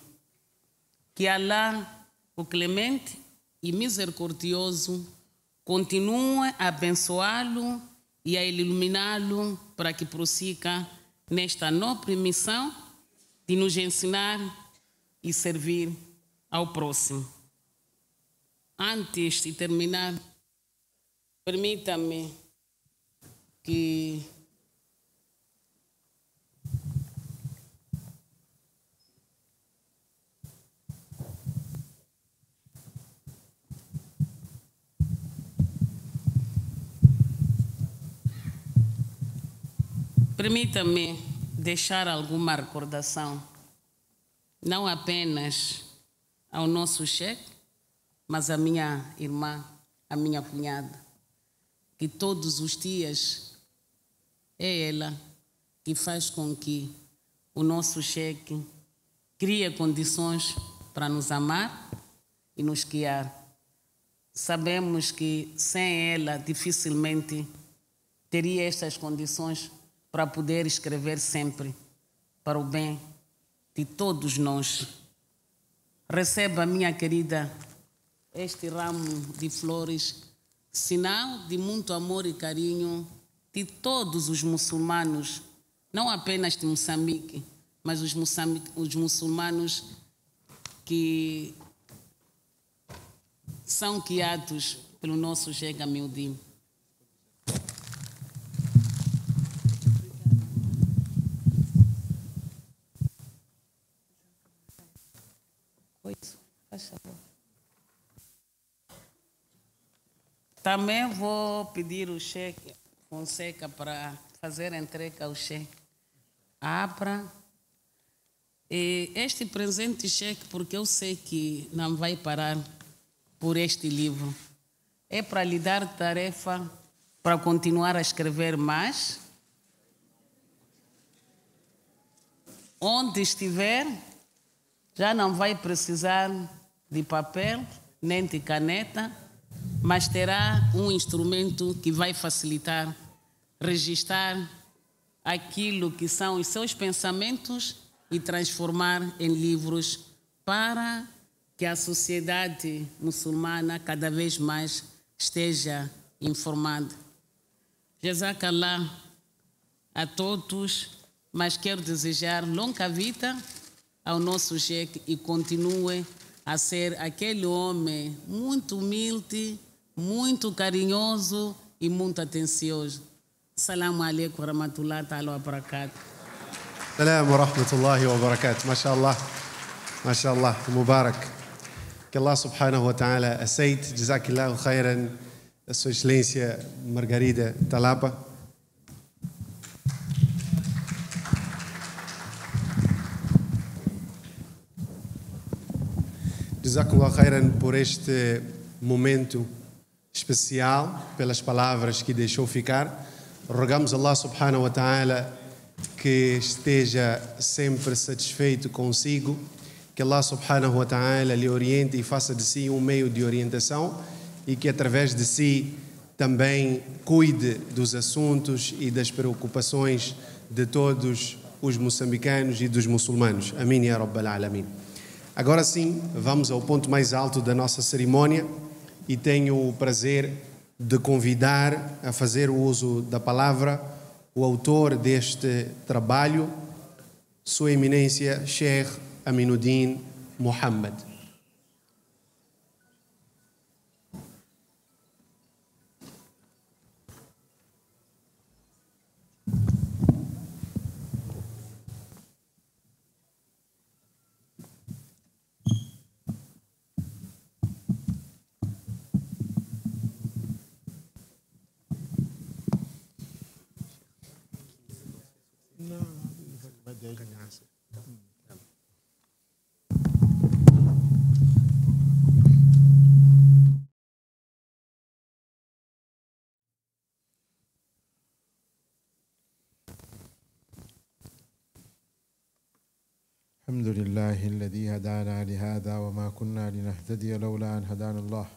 Que Allah, o clemente e misericordioso, continue a abençoá-lo e a iluminá-lo para que prossiga nesta nobre missão de nos ensinar e servir ao próximo. Antes de terminar, permita-me que permita-me deixar alguma recordação, não apenas ao nosso Sheikh, mas à minha irmã, à minha cunhada, que todos os dias é ela que faz com que o nosso Sheikh crie condições para nos amar e nos guiar. Sabemos que sem ela dificilmente teria estas condições para poder escrever sempre para o bem de todos nós. Receba, minha querida, este ramo de flores sinal de muito amor e carinho de todos os muçulmanos, não apenas de Moçambique, mas os muçulmanos que são guiados pelo nosso Sheikh Amiuddin. Também vou pedir o Sheikh Fonseca para fazer a entrega ao Sheikh. Abra este presente, Sheikh, porque eu sei que não vai parar por este livro. É para lhe dar tarefa para continuar a escrever mais. Onde estiver, já não vai precisar de papel nem de caneta, mas terá um instrumento que vai facilitar registrar aquilo que são os seus pensamentos e transformar em livros para que a sociedade muçulmana cada vez mais esteja informada. Jazakallah a todos, mas quero desejar longa vida ao nosso Sheikh e continue a ser aquele homem muito humilde, muito carinhoso e muito atencioso. Assalamu alaikum wa rahmatullahi ta'ala wa barakatuh. Salam wa rahmatullahi wa barakatuh. MashaAllah, Mubarak. Que Allah subhanahu wa ta'ala aceite. Jazakillahu khairan, a Sua Excelência Margarida Talapa. Jazakallahu khairan por este momento especial, pelas palavras que deixou ficar. Rogamos Allah subhanahu wa ta'ala que esteja sempre satisfeito consigo, que Allah subhanahu wa ta'ala lhe oriente e faça de si um meio de orientação e que através de si também cuide dos assuntos e das preocupações de todos os moçambicanos e dos muçulmanos. Amém ya Rabbal Alamin. Agora sim, vamos ao ponto mais alto da nossa cerimônia e tenho o prazer de convidar a fazer o uso da palavra o autor deste trabalho, Sua Eminência Sheikh Aminuddin Muhammad. الحمد لله الذي هدانا لهذا وما كنا لنهتدي لولا أن هدانا الله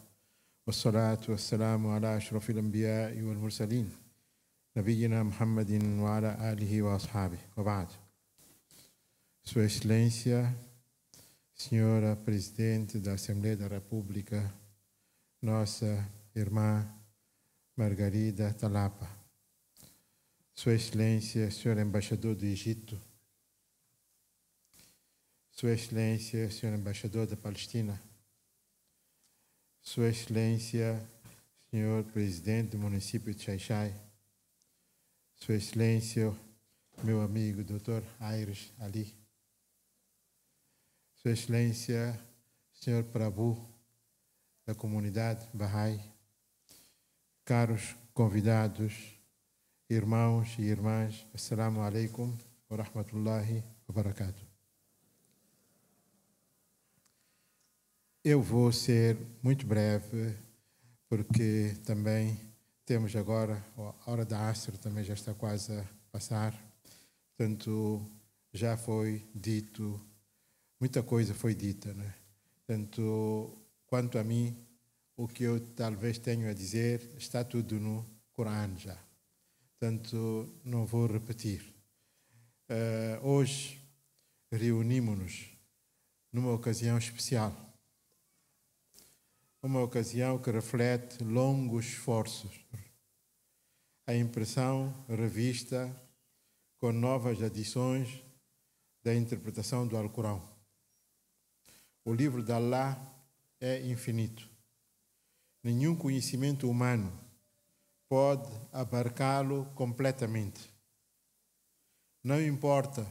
والصلاة والسلام على أشرف الأنبياء والمرسلين نبينا محمد وعلى آله وأصحابه وبعد. Sua Excelência, Senhora Presidente da Assembleia da República, nossa irmã Margarida Talapa, Sua Excelência, Senhor Embaixador do Egito, Sua Excelência, Senhor Embaixador da Palestina, Sua Excelência, Senhor Presidente do município de Xai-Xai, Sua Excelência, meu amigo Dr. Aires Ali, Sua Excelência, Senhor Prabhu da comunidade Bahá'í, caros convidados, irmãos e irmãs, Assalamu alaikum wa rahmatullahi wa barakatuh. Eu vou ser muito breve, porque também temos agora, a hora da Asr também já está quase a passar, portanto, já foi dito, muita coisa foi dita, né? Portanto, quanto a mim, o que eu talvez tenho a dizer está tudo no Corão já, portanto, não vou repetir. Hoje, reunimos-nos numa ocasião especial. uma ocasião que reflete longos esforços. A impressão revista com novas adições da interpretação do Alcorão. O livro de Allah é infinito. Nenhum conhecimento humano pode abarcá-lo completamente. Não importa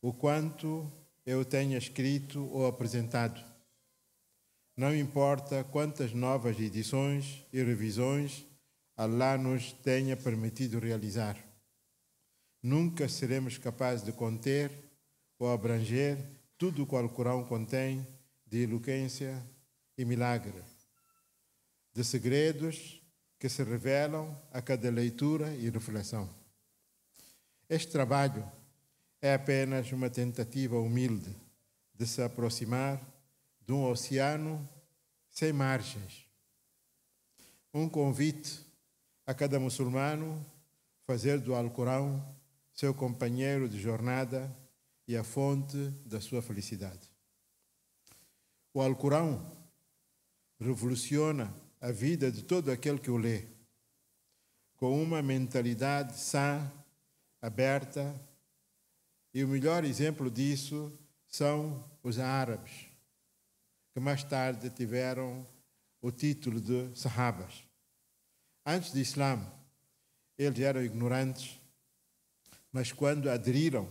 o quanto eu tenha escrito ou apresentado. Não importa quantas novas edições e revisões Allah nos tenha permitido realizar. Nunca seremos capazes de conter ou abranger tudo o que o Alcorão contém de eloquência e milagre, de segredos que se revelam a cada leitura e reflexão. Este trabalho é apenas uma tentativa humilde de se aproximar de um oceano sem margens. Um convite a cada muçulmano fazer do Alcorão seu companheiro de jornada e a fonte da sua felicidade. O Alcorão revoluciona a vida de todo aquele que o lê, com uma mentalidade sã, aberta, e o melhor exemplo disso são os árabes, que mais tarde tiveram o título de Sahabas. Antes do Islã, eles eram ignorantes, mas quando aderiram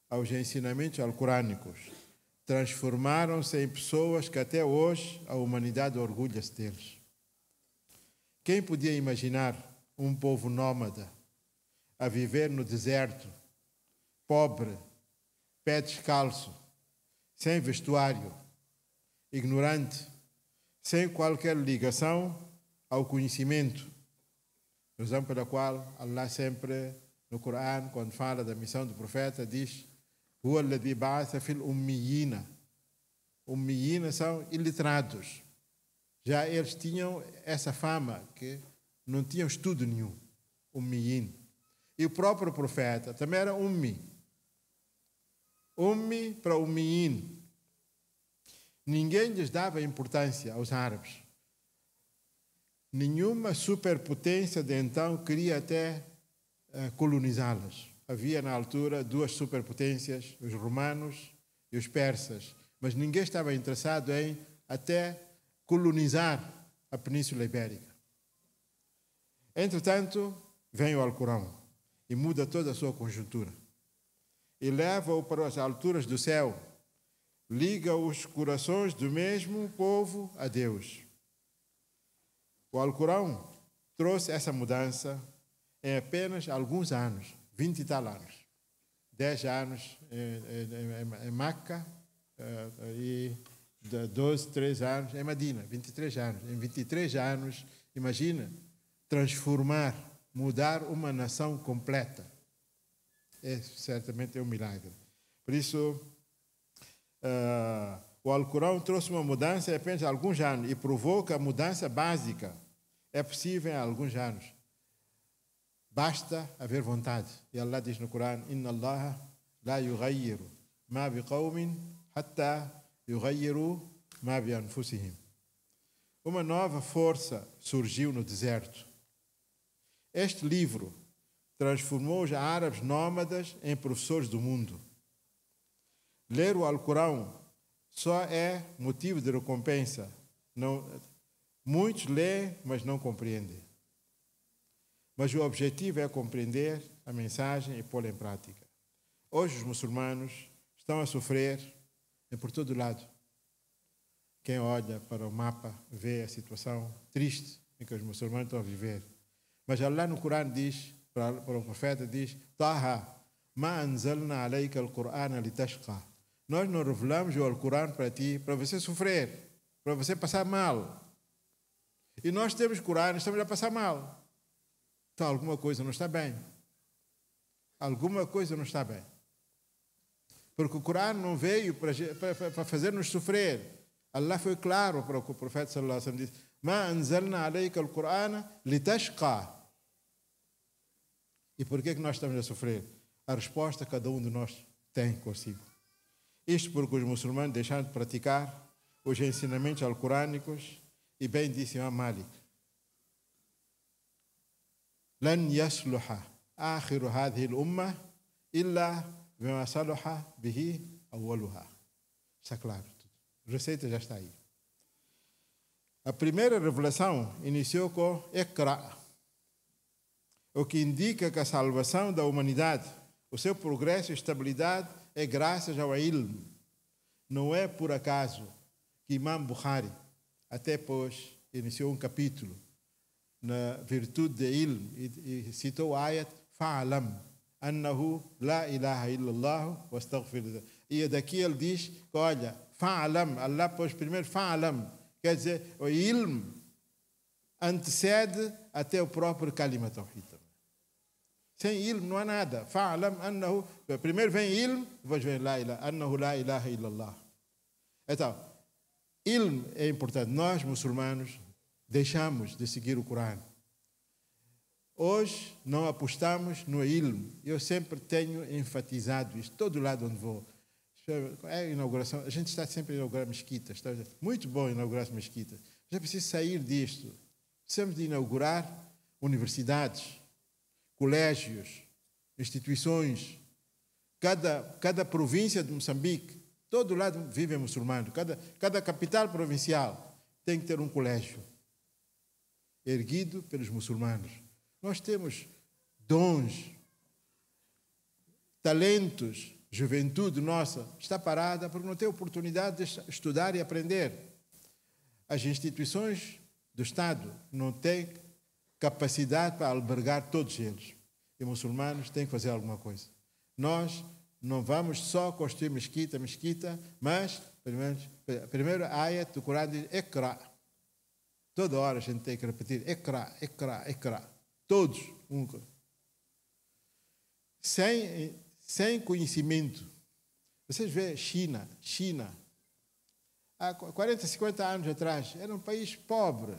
aos ensinamentos alcorânicos, transformaram-se em pessoas que até hoje a humanidade orgulha-se deles. Quem podia imaginar um povo nómada a viver no deserto, pobre, pé descalço, sem vestuário, ignorante, sem qualquer ligação ao conhecimento, razão pela qual Allah sempre no Corão, quando fala da missão do profeta, diz: "Huwa alladhi ba'atha fil ummiyina". Ummiyina são iliterados. Já eles tinham essa fama que não tinham estudo nenhum, ummiyin. E o próprio profeta também era ummi. Ummi para ummiyin. Ninguém lhes dava importância aos árabes. Nenhuma superpotência de então queria até colonizá-las. Havia na altura duas superpotências, os romanos e os persas, mas ninguém estava interessado em até colonizar a Península Ibérica. Entretanto, vem o Alcorão e muda toda a sua conjuntura e leva-o para as alturas do céu, liga os corações do mesmo povo a Deus. O Alcorão trouxe essa mudança em apenas alguns anos, 20 e tal anos. 10 anos em Meca e 12, 13 anos em Medina, 23 anos. Em 23 anos, imagina, transformar, mudar uma nação completa. Certamente é um milagre. Por isso, o Alcorão trouxe uma mudança em apenas alguns anos e provou que a mudança básica é possível em alguns anos. Basta haver vontade. E Allah diz no Corão: "Inna Allah la yughayyiru ma biqawmin hatta yughayyiru ma bi anfusihim". Uma nova força surgiu no deserto. Este livro transformou os árabes nómadas em professores do mundo. Ler o Alcorão só é motivo de recompensa. Muitos lêem, mas não compreendem. Mas o objetivo é compreender a mensagem e pô-la em prática. Hoje os muçulmanos estão a sofrer por todo lado. Quem olha para o mapa vê a situação triste em que os muçulmanos estão a viver. Mas Allah no Corão diz, para o profeta diz: "Taha, ma anzalna alayka al-Qur'ana litashqa". Nós não revelamos o Alcorão para ti, para você sofrer, para você passar mal. E nós temos Corão, estamos a passar mal. Então alguma coisa não está bem. Alguma coisa não está bem. Porque o Corão não veio para fazer-nos sofrer. Allah foi claro para o que o profeta sallallahu alaihi wasallam disse: "Ma anzalna alayka al-Qur'ana litashqa". E por que nós estamos a sofrer? A resposta cada um de nós tem consigo. Isto porque os muçulmanos deixaram de praticar os ensinamentos alcorânicos, e bem disse Imam Malik: لن يصلح آخر هذه الأمة إلا بما صلح به أولها. Está claro. A receita já está aí. A primeira revelação iniciou com Iqra, o que indica que a salvação da humanidade, o seu progresso e estabilidade é graças ao ilm. Não é por acaso que Imam Bukhari até pois iniciou um capítulo na virtude de ilm e citou a ayat fa'alam annahu la ilaha illallah wa astaghfir. E daqui ele diz que, olha, fa'alam, Allah pôs primeiro fa'alam, quer dizer, o ilm antecede até o próprio kalima tawhid. Sem ilm não há nada. Fa'alam annahu, primeiro vem ilm, depois vem la ilaha, annahu la ilaha illallah. Então, ilm é importante. Nós, muçulmanos, deixamos de seguir o Corão. Hoje não apostamos no ilm. Eu sempre tenho enfatizado isso, todo lado onde vou. É a inauguração, a gente está sempre a inaugurar mesquitas. Está muito bom inaugurar as mesquitas. Já preciso sair disto. Precisamos de inaugurar universidades, colégios, instituições. Cada província de Moçambique, todo lado vive muçulmano. Cada capital provincial tem que ter um colégio erguido pelos muçulmanos. Nós temos dons, talentos, juventude nossa está parada porque não tem oportunidade de estudar e aprender. As instituições do Estado não têm capacidade para albergar todos eles. E muçulmanos têm que fazer alguma coisa. Nós não vamos só construir mesquita, mas primeiro a ayat do Corão diz Iqra. Toda hora a gente tem que repetir Iqra, Iqra, Iqra. Todos. Sem conhecimento. Vocês veem China. Há 40, 50 anos atrás era um país pobre.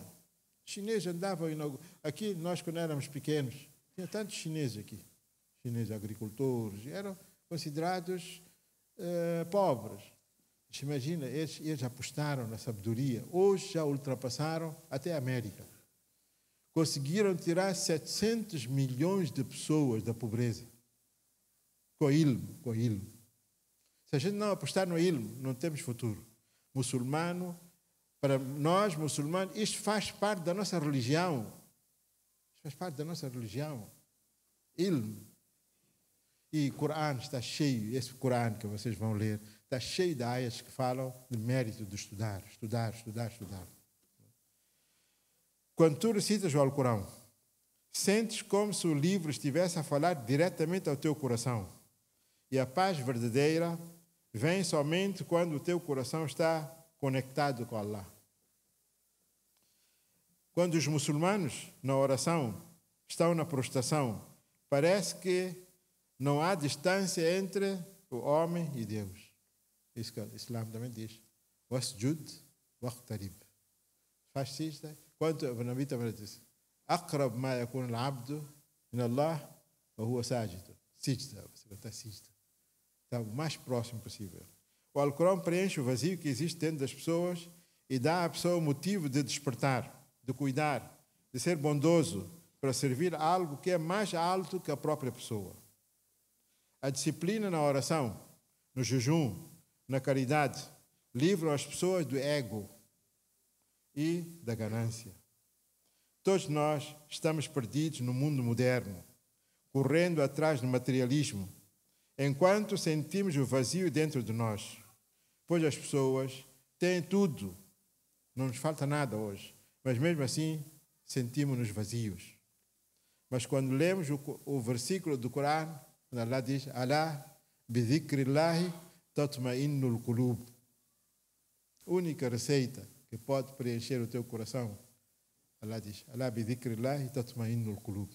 Os chineses andavam aqui, nós quando éramos pequenos, tinha tantos chineses aqui. Chineses agricultores, eram considerados pobres. Você imagina, eles apostaram na sabedoria. Hoje já ultrapassaram até a América. Conseguiram tirar 700 milhões de pessoas da pobreza. Com ilm. Se a gente não apostar no ilm, não temos futuro. Muçulmano, para nós muçulmanos, isto faz parte da nossa religião. Ilm. E o Corão está cheio, esse Corão que vocês vão ler, está cheio de ayas que falam do mérito de estudar. Quando tu recitas o Alcorão, sentes como se o livro estivesse a falar diretamente ao teu coração. E a paz verdadeira vem somente quando o teu coração está conectado com Allah. Quando os muçulmanos, na oração, estão na prostração, parece que não há distância entre o homem e Deus. Isso que o Islã também diz. Wasjud waqtarib. Faz isto. Quando o Nabi também diz, Aqrab ma yakun al-abdu min Allah wa huwa sajid. Sijda, você vai estar sijda. Está o mais próximo possível. O Alcorão preenche o vazio que existe dentro das pessoas e dá à pessoa o motivo de despertar, de cuidar, de ser bondoso para servir a algo que é mais alto que a própria pessoa. A disciplina na oração, no jejum, na caridade, livram as pessoas do ego e da ganância. Todos nós estamos perdidos no mundo moderno, correndo atrás do materialismo, enquanto sentimos o vazio dentro de nós, pois as pessoas têm tudo, não nos falta nada hoje, mas mesmo assim sentimos-nos vazios. Mas quando lemos o versículo do Corão, Allah diz, Alá bidhikrillahi tatma'innul qulub. Única receita que pode preencher o teu coração, Allah diz, Alá bidhikrillahi tatma'innul qulub.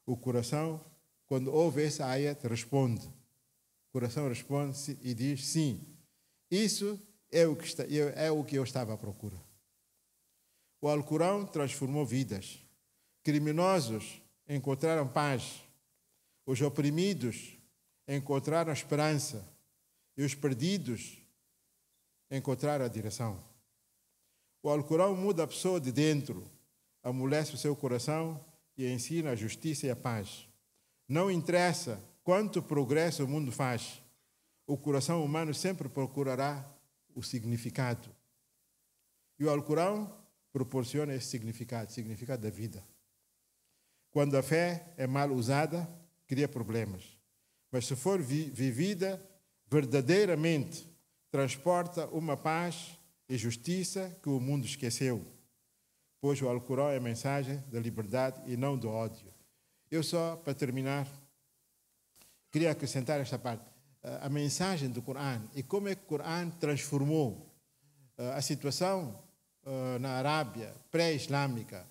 O coração, quando ouve essa ayat, responde. O coração responde e diz, sim, isso é o que eu estava à procura. O Alcorão transformou vidas. Criminosos encontraram paz. Os oprimidos encontraram esperança. E os perdidos encontrar a direção. O Alcorão muda a pessoa de dentro, amolece o seu coração e ensina a justiça e a paz. Não interessa quanto progresso o mundo faz, o coração humano sempre procurará o significado. E o Alcorão proporciona esse significado da vida. Quando a fé é mal usada, cria problemas. Mas se for vivida verdadeiramente, transporta uma paz e justiça que o mundo esqueceu. Pois o Alcorão é a mensagem da liberdade e não do ódio. Eu só, para terminar, queria acrescentar esta parte. A mensagem do Corão e como é que o Corão transformou a situação na Arábia pré-islâmica.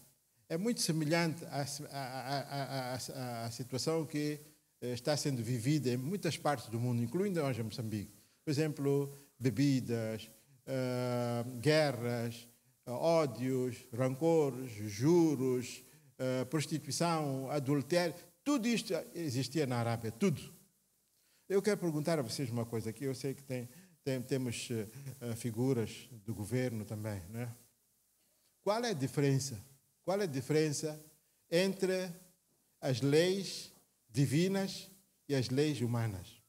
É muito semelhante à situação que está sendo vivida em muitas partes do mundo, incluindo hoje em Moçambique. Por exemplo, bebidas, guerras, ódios, rancores, juros, prostituição, adultério. Tudo isto existia na Arábia, tudo. Eu quero perguntar a vocês uma coisa aqui. Eu sei que temos figuras do governo também, né? Qual é a diferença? Qual é a diferença entre as leis divinas e as leis humanas?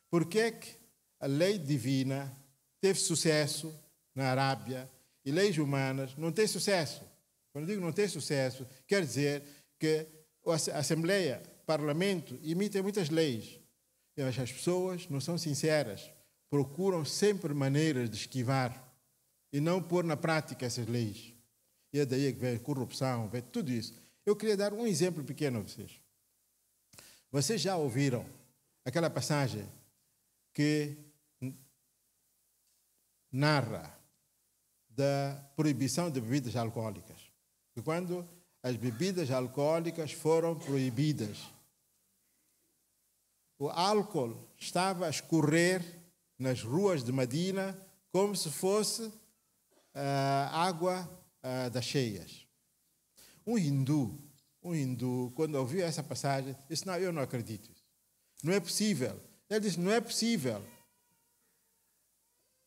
Por que é que a lei divina teve sucesso na Arábia e leis humanas não têm sucesso? Quando digo não tem sucesso, quer dizer que a Assembleia, o Parlamento, emitem muitas leis, mas as pessoas não são sinceras, procuram sempre maneiras de esquivar e não pôr na prática essas leis. E é daí que vem corrupção, vem tudo isso. Eu queria dar um exemplo pequeno a vocês. Vocês já ouviram aquela passagem que narra da proibição de bebidas alcoólicas? Que quando as bebidas alcoólicas foram proibidas, o álcool estava a escorrer nas ruas de Medina como se fosse água das cheias. Um hindu, quando ouviu essa passagem, disse: não, eu não acredito. Não é possível. Ele disse: não é possível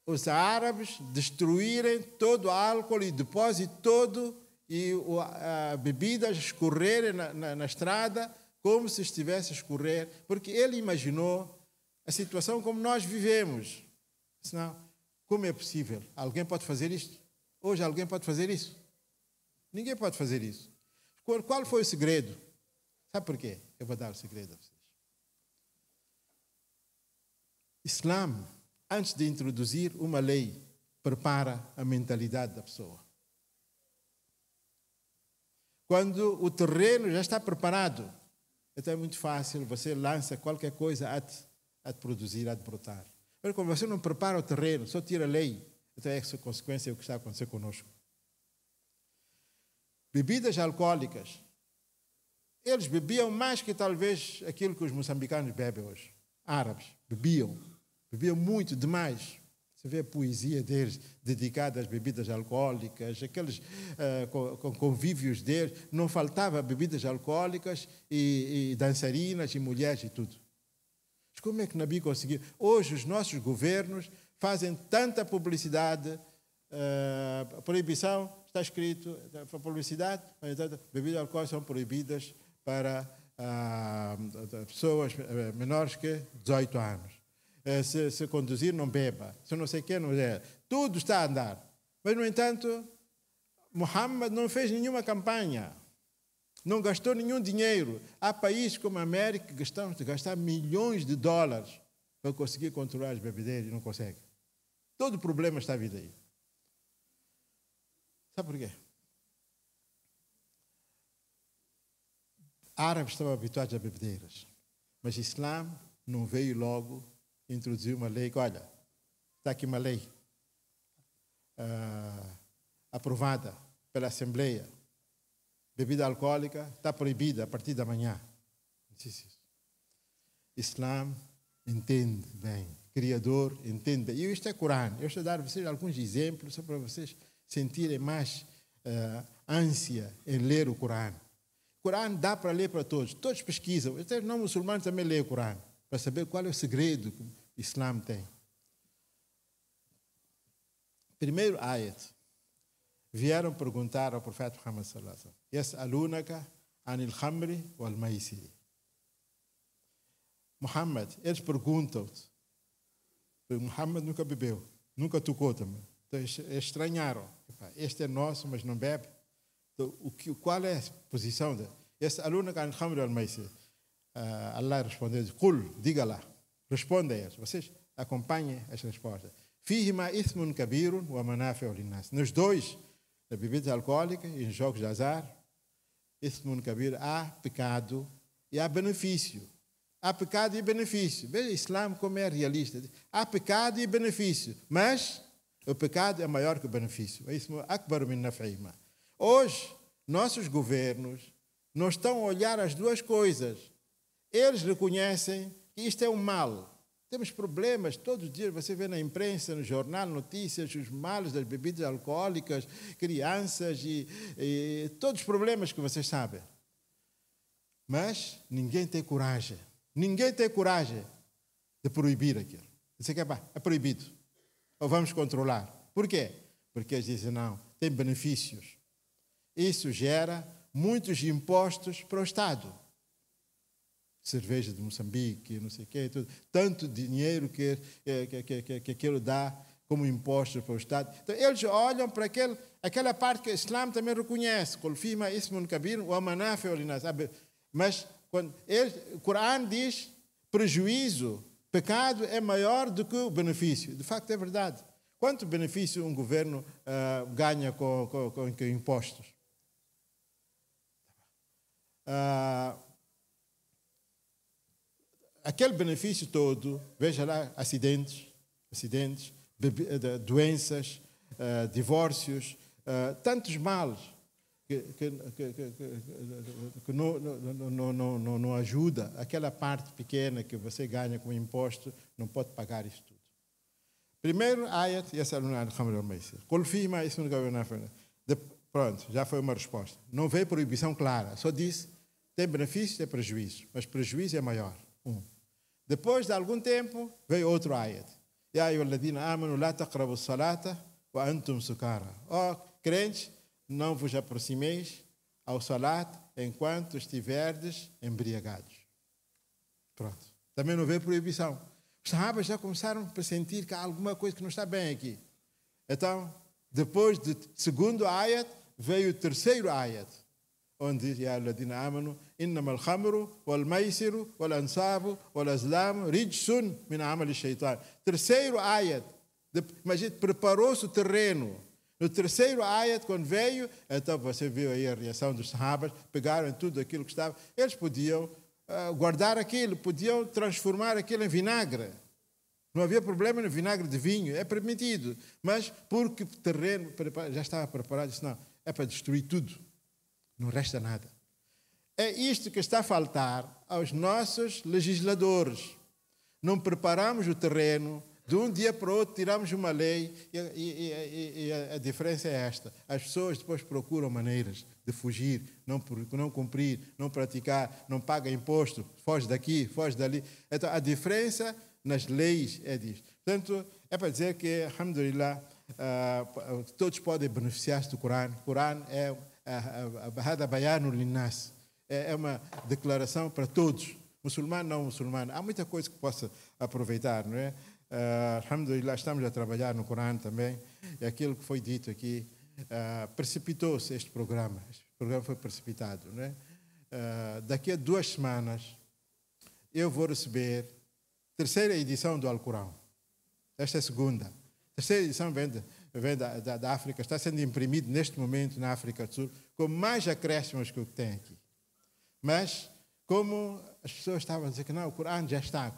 os árabes destruírem todo o álcool e depósito todo e a bebidas escorrerem na estrada como se estivesse a escorrer, porque ele imaginou a situação como nós vivemos. Senão, como é possível? Alguém pode fazer isto? Hoje alguém pode fazer isso? Ninguém pode fazer isso. Qual foi o segredo? Sabe por quê? Eu vou dar o segredo a vocês. Islã, antes de introduzir uma lei, prepara a mentalidade da pessoa. Quando o terreno já está preparado, então é muito fácil, você lança qualquer coisa a produzir, a brotar. Mas quando você não prepara o terreno, só tira a lei, então é essa consequência o que está a acontecer conosco. Bebidas alcoólicas. Eles bebiam mais que talvez aquilo que os moçambicanos bebem hoje. Árabes bebiam muito, demais. Você vê a poesia deles dedicada às bebidas alcoólicas, aqueles convívios deles, não faltava bebidas alcoólicas e dançarinas e mulheres e tudo. Mas como é que Nabi conseguiu? Hoje os nossos governos fazem tanta publicidade, proibição, está escrito, publicidade, bebidas alcoólicas são proibidas para pessoas menores que 18 anos. Se conduzir, não beba. Se não sei o que, não é. Tudo está a andar. Mas, no entanto, Muhammad não fez nenhuma campanha. Não gastou nenhum dinheiro. Há países como a América que gostamos de gastar milhões de dólares para conseguir controlar as bebedeiras e não consegue. Todo o problema está vindo aí. Sabe por quê? Árabes estavam habituados a bebedeiras, mas o Islã não veio logo introduzir uma lei que, olha, está aqui uma lei aprovada pela Assembleia. Bebida alcoólica está proibida a partir da manhã. Islã entende bem, Criador entende bem. E isto é Corão. Eu estou a dar a vocês alguns exemplos só para vocês sentirem mais ânsia em ler o Corão. O Corão dá para ler para todos. Todos pesquisam. Até os não muçulmanos também leem o Corão para saber qual é o segredo que o Islã tem. primeiro ayat, vieram perguntar ao profeta Muhammad sallallahu alaihi wasallam: Yas'alunaka anil khamri wal maisiri. Muhammad, eles perguntam-te. Muhammad nunca bebeu, nunca tocou também. Então, estranharam. Este é nosso, mas não bebe. Então, qual é a posição dele? Yas'alunaka anil khamri wal maisiri. Allah respondeu: Qul, diga lá. Responda a eles. Vocês acompanhem as respostas. Fihima ithmun kabirun wa manafi'u linnas. Nos dois, na bebida alcoólica e em jogos de azar, ithmun kabir, há pecado e há benefício. Há pecado e benefício. Veja o Islã como é realista. Há pecado e benefício, mas o pecado é maior que o benefício. Hoje, nossos governos não estão a olhar as duas coisas. Eles reconhecem que isto é um mal. Temos problemas, todos os dias você vê na imprensa, no jornal, notícias, os males das bebidas alcoólicas, crianças e todos os problemas que vocês sabem. Mas ninguém tem coragem de proibir aquilo. Você quer, é proibido. Ou vamos controlar. Por quê? Porque eles dizem, não, tem benefícios. Isso gera muitos impostos para o Estado. Cerveja de Moçambique, não sei o quê, tudo. Tanto dinheiro que aquilo dá como impostos para o Estado. Então, eles olham para aquela parte que o Islã também reconhece. Mas quando o Corão diz prejuízo, pecado é maior do que o benefício. De facto, é verdade. Quanto benefício um governo ganha com impostos? Aquele benefício todo, veja lá, acidentes, doenças, divórcios, tantos males que não ajuda. Aquela parte pequena que você ganha com imposto, não pode pagar isso tudo. Primeiro, ayat, pronto, já foi uma resposta. Não veio proibição clara, só disse, tem benefício, tem prejuízo, mas prejuízo é maior. Depois de algum tempo, veio outro ayat. Ya ayyuhalladhina amanu la taqrabu as-salata wa antum sukara. Ó, crentes, não vos aproximeis ao salat enquanto estiverdes embriagados. Pronto. Também não veio proibição. Os sahabas já começaram a sentir que há alguma coisa que não está bem aqui. Então, depois do segundo ayat, veio o terceiro ayat, onde diz, Ya ayyuhalladhina amanu إنما الخمر والميسر والأنصاب والأزلام رجس من عمل الشيطان. Terceiro ayat. Imagina, preparou-se o terreno. No terceiro ayat, quando veio, então você viu aí a reação dos sahabas, pegaram tudo aquilo que estava. Eles podiam guardar aquilo, podiam transformar aquilo em vinagre. Não havia problema no vinagre de vinho, é permitido. Mas porque o terreno já estava preparado, disse, não, é para destruir tudo. Não resta nada. É isto que está a faltar aos nossos legisladores. Não preparamos o terreno, de um dia para o outro tiramos uma lei e a diferença é esta. As pessoas depois procuram maneiras de fugir, não cumprir, não praticar, não paga imposto, foge daqui, foge dali. Então, a diferença nas leis é disto. Portanto, é para dizer que, alhamdulillah, todos podem beneficiar-se do Corão. O Corão é hada bayanu linnas. É uma declaração para todos, muçulmano, não muçulmano. Há muita coisa que possa aproveitar, não é? Alhamdulillah, estamos a trabalhar no Corão também. E aquilo que foi dito aqui, precipitou-se este programa. Este programa foi precipitado, não é? Daqui a 2 semanas, eu vou receber a terceira edição do Alcorão. Esta é a segunda. A terceira edição vem da África, está sendo imprimido neste momento na África do Sul, com mais acréscimos que o que tem aqui. Mas, como as pessoas estavam a dizer que não, o Corão já está,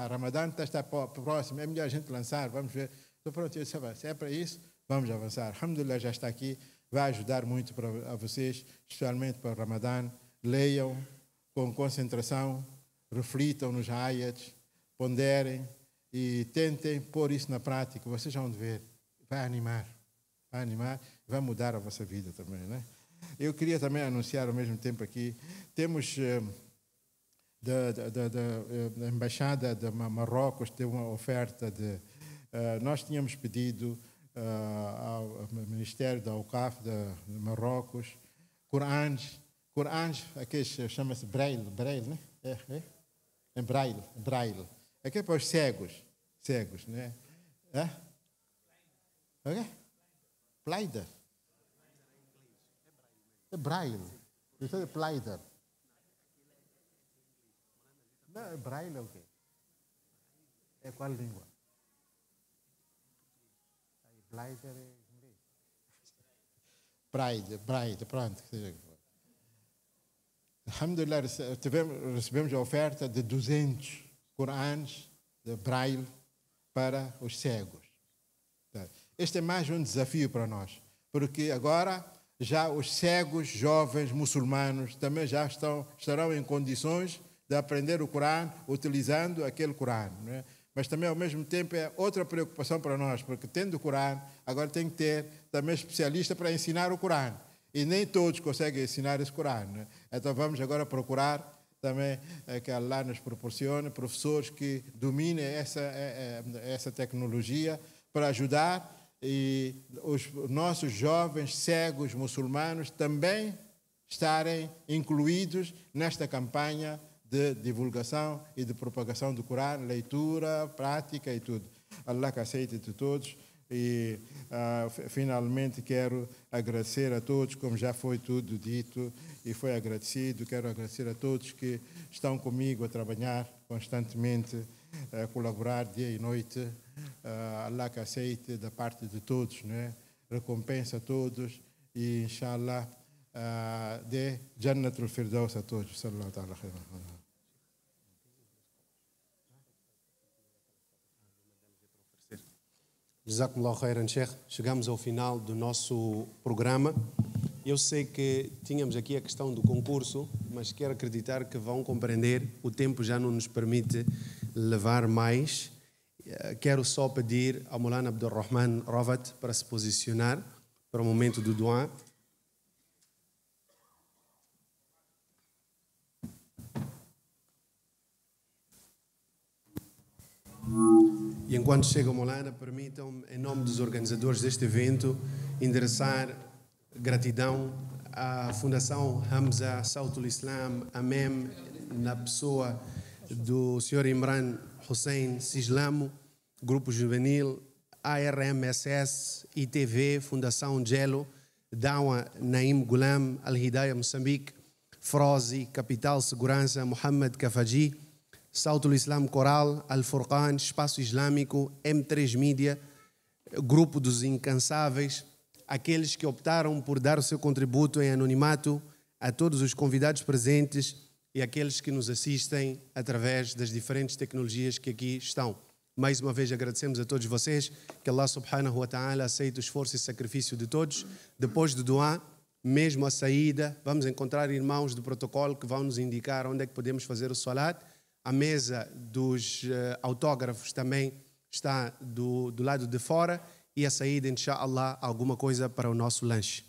Ramadã está próximo, é melhor a gente lançar, vamos ver. Então, pronto, eu disse, se é para isso, vamos avançar. Alhamdulillah, já está aqui, vai ajudar muito a vocês, especialmente para o Ramadã. Leiam com concentração, reflitam nos ayats, ponderem e tentem pôr isso na prática. Vocês vão ver, vai animar, vai mudar a vossa vida também, né? Eu queria também anunciar ao mesmo tempo aqui, temos da Embaixada de Marrocos, tem uma oferta nós tínhamos pedido ao Ministério da UCAF de Marrocos, Corães, aqui chama-se Braille, né? É Braille. Aqui é para os cegos, né? Okay? Blinder. É Braille. Isso é Blinder. Não, é Braille é o quê? É qual língua? Blinder é inglês. Braille, pronto. Alhamdulillah, recebemos a oferta de 200 Corães de Braille para os cegos. Este é mais um desafio para nós, porque agora já os cegos jovens muçulmanos também já estarão em condições de aprender o Corão utilizando aquele Corão, não é? Mas também, ao mesmo tempo, é outra preocupação para nós, porque tendo o Corão, agora tem que ter também especialista para ensinar o Corão. E nem todos conseguem ensinar esse Corão, não é? Então vamos agora procurar também que Allah nos proporcione professores que dominem essa tecnologia para ajudar e os nossos jovens cegos muçulmanos também estarem incluídos nesta campanha de divulgação e de propagação do Corão, leitura, prática e tudo. Allah que aceite de todos. E finalmente quero agradecer a todos, como já foi tudo dito e foi agradecido. Quero agradecer a todos que estão comigo a trabalhar constantemente, a colaborar dia e noite. Allah que aceite da parte de todos, né? Recompensa a todos e inshallah dê Jannatul Firdaus a todos. Sallallahu ta'ala khairan. Jazakumullah khairan, Sheikh. Chegamos ao final do nosso programa. Eu sei que tínhamos aqui a questão do concurso, mas quero acreditar que vão compreender, o tempo já não nos permite levar mais. Quero só pedir ao Maulana Abdulrahman Rovat para se posicionar para o momento do duá. E enquanto chega o Maulana, permitam-me, em nome dos organizadores deste evento, endereçar gratidão à Fundação Hamza Sautul Islam, AMEM, na pessoa do Sr. Imran Hussein Sislamo, Grupo Juvenil, ARMSS, ITV, Fundação Gelo, Dawa Naim Gulam, Al-Hidayah Moçambique, Frozi, Capital Segurança, Mohamed Kafaji, Sautul Islam Coral, Al-Furqan, Espaço Islâmico, M3 Mídia, Grupo dos Incansáveis, aqueles que optaram por dar o seu contributo em anonimato, a todos os convidados presentes e aqueles que nos assistem através das diferentes tecnologias que aqui estão. Mais uma vez agradecemos a todos vocês, que Allah subhanahu wa ta'ala aceite o esforço e sacrifício de todos. Depois do duá, mesmo a saída, vamos encontrar irmãos do protocolo que vão nos indicar onde é que podemos fazer o salat. A mesa dos autógrafos também está do lado de fora e a saída, inshallah, alguma coisa para o nosso lanche.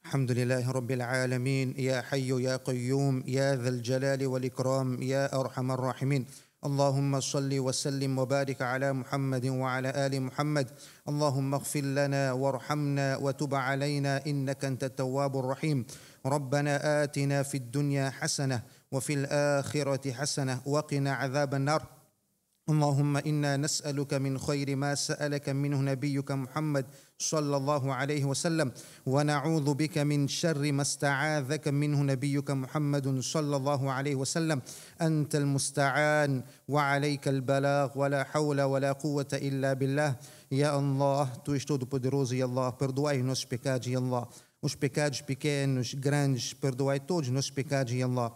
الحمد لله رب العالمين يا حي يا قيوم يا ذا الجلال والإكرام يا أرحم الراحمين اللهم صل وسلم وبارك على محمد وعلى آل محمد اللهم اغفر لنا وارحمنا وتب علينا إنك أنت التواب الرحيم ربنا آتنا في الدنيا حسنة وفي الآخرة حسنة وقنا عذاب النار اللهم إنا نسألك من خير ما سألك منه نبيك محمد صلى الله عليه وسلم ونعوذ بك من شر ما استعاذك منه نبيك محمد صلى الله عليه وسلم أنت المستعان وعليك البلاغ ولا حول ولا قوة إلا بالله يا الله Tu és todo poderoso e Allah perdoai os nossos pecados e Allah os pecados pequenos, grandes, perdoai todos os nossos pecados e Allah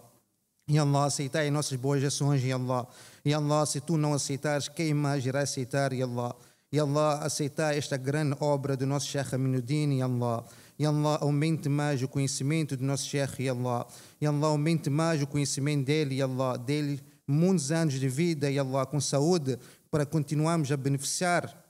e Allah, aceitai nossas boas ações, e Allah. E Allah, se tu não aceitares, quem mais irá aceitar, e Allah. E Allah, aceitai esta grande obra do nosso Sheikh Aminuddin, e Allah. E Allah, aumente mais o conhecimento do nosso Sheikh, e Allah. E Allah, aumente mais o conhecimento dele, e Allah. Dele muitos anos de vida, e Allah, com saúde, para continuarmos a beneficiar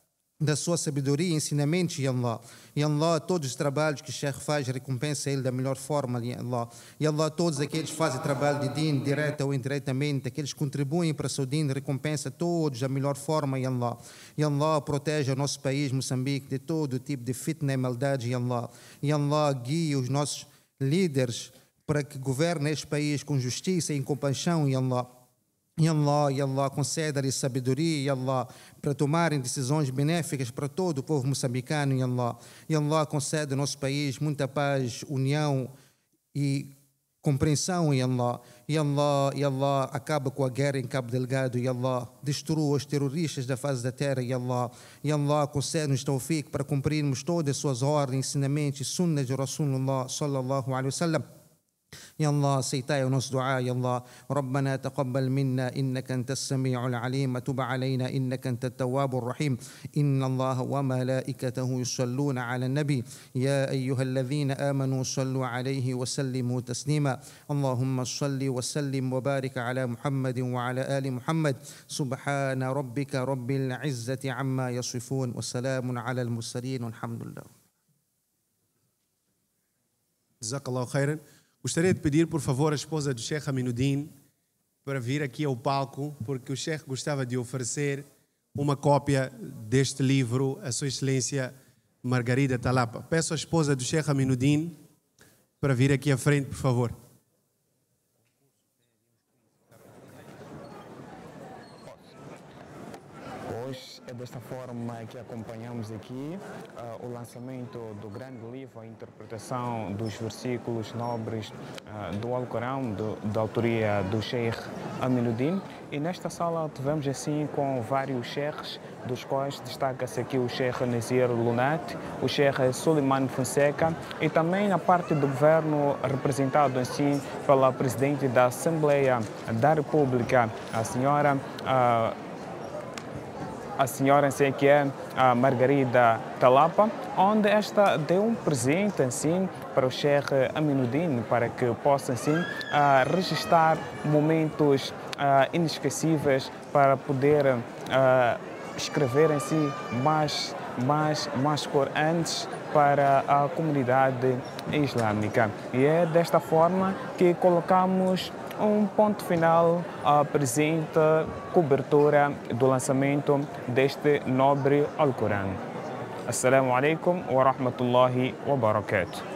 da sua sabedoria e ensinamentos, ya Allah. Ya Allah, todos os trabalhos que o Sheikh faz, recompensa ele da melhor forma, ya Allah. Ya Allah, todos aqueles que fazem trabalho de din, direta ou indiretamente, aqueles que contribuem para o seu din, recompensa todos da melhor forma, ya Allah. Ya Allah, proteja o nosso país, Moçambique, de todo tipo de fitna e maldade, ya Allah. Ya Allah, guie os nossos líderes para que governem este país com justiça e compaixão, ya Allah. Ya Allah, conceda-lhe sabedoria, Ya Allah, para tomarem decisões benéficas para todo o povo moçambicano, Ya Allah. Ya Allah, concede ao nosso país muita paz, união e compreensão, Ya Allah. Ya Allah, Ya Allah, acaba com a guerra em Cabo Delgado, Ya Allah. Destrua os terroristas da face da terra, Ya Allah. Ya Allah, concede-nos tawfiq para cumprirmos todas as suas ordens, ensinamentos e sunnas de Rasulullah sallallahu alaihi wasallam. يا الله سيتاي ونص دعاء يا الله ربنا تقبل منا إنك أنت السميع العليم وتب علينا إنك أنت التواب الرحيم إن الله وملائكته يصلون على النبي يا أيها الذين آمنوا صلوا عليه وسلموا تسليما اللهم صل وسلم وبارك على محمد وعلى آل محمد سبحان ربك رب العزة عما يصفون وسلام على المرسلين والحمد لله. جزاك الله خيرا. Gostaria de pedir, por favor, a esposa do Sheikh Aminuddin para vir aqui ao palco, porque o Sheikh gostava de oferecer uma cópia deste livro à Sua Excelência Margarida Talapa. Peço à esposa do Sheikh Aminuddin para vir aqui à frente, por favor. Hoje é desta forma que acompanhamos aqui o lançamento do grande livro, a interpretação dos versículos nobres do Alcorão, da autoria do Sheikh Aminuddin. E nesta sala tivemos assim com vários sheikhs, dos quais destaca-se aqui o Sheikh Nazir Lunat, o Sheikh Suleiman Fonseca e também a parte do governo representado assim pela Presidente da Assembleia da República, a senhora sei que é a Margarida Talapa, onde esta deu um presente assim para o Sheikh Aminuddin para que possa assim registrar momentos inesquecíveis para poder escrever em si mais Corães para a comunidade islâmica. E é desta forma que colocamos um ponto final à presente cobertura do lançamento deste nobre Alcorão. Assalamu alaikum wa rahmatullahi wa barakatuh.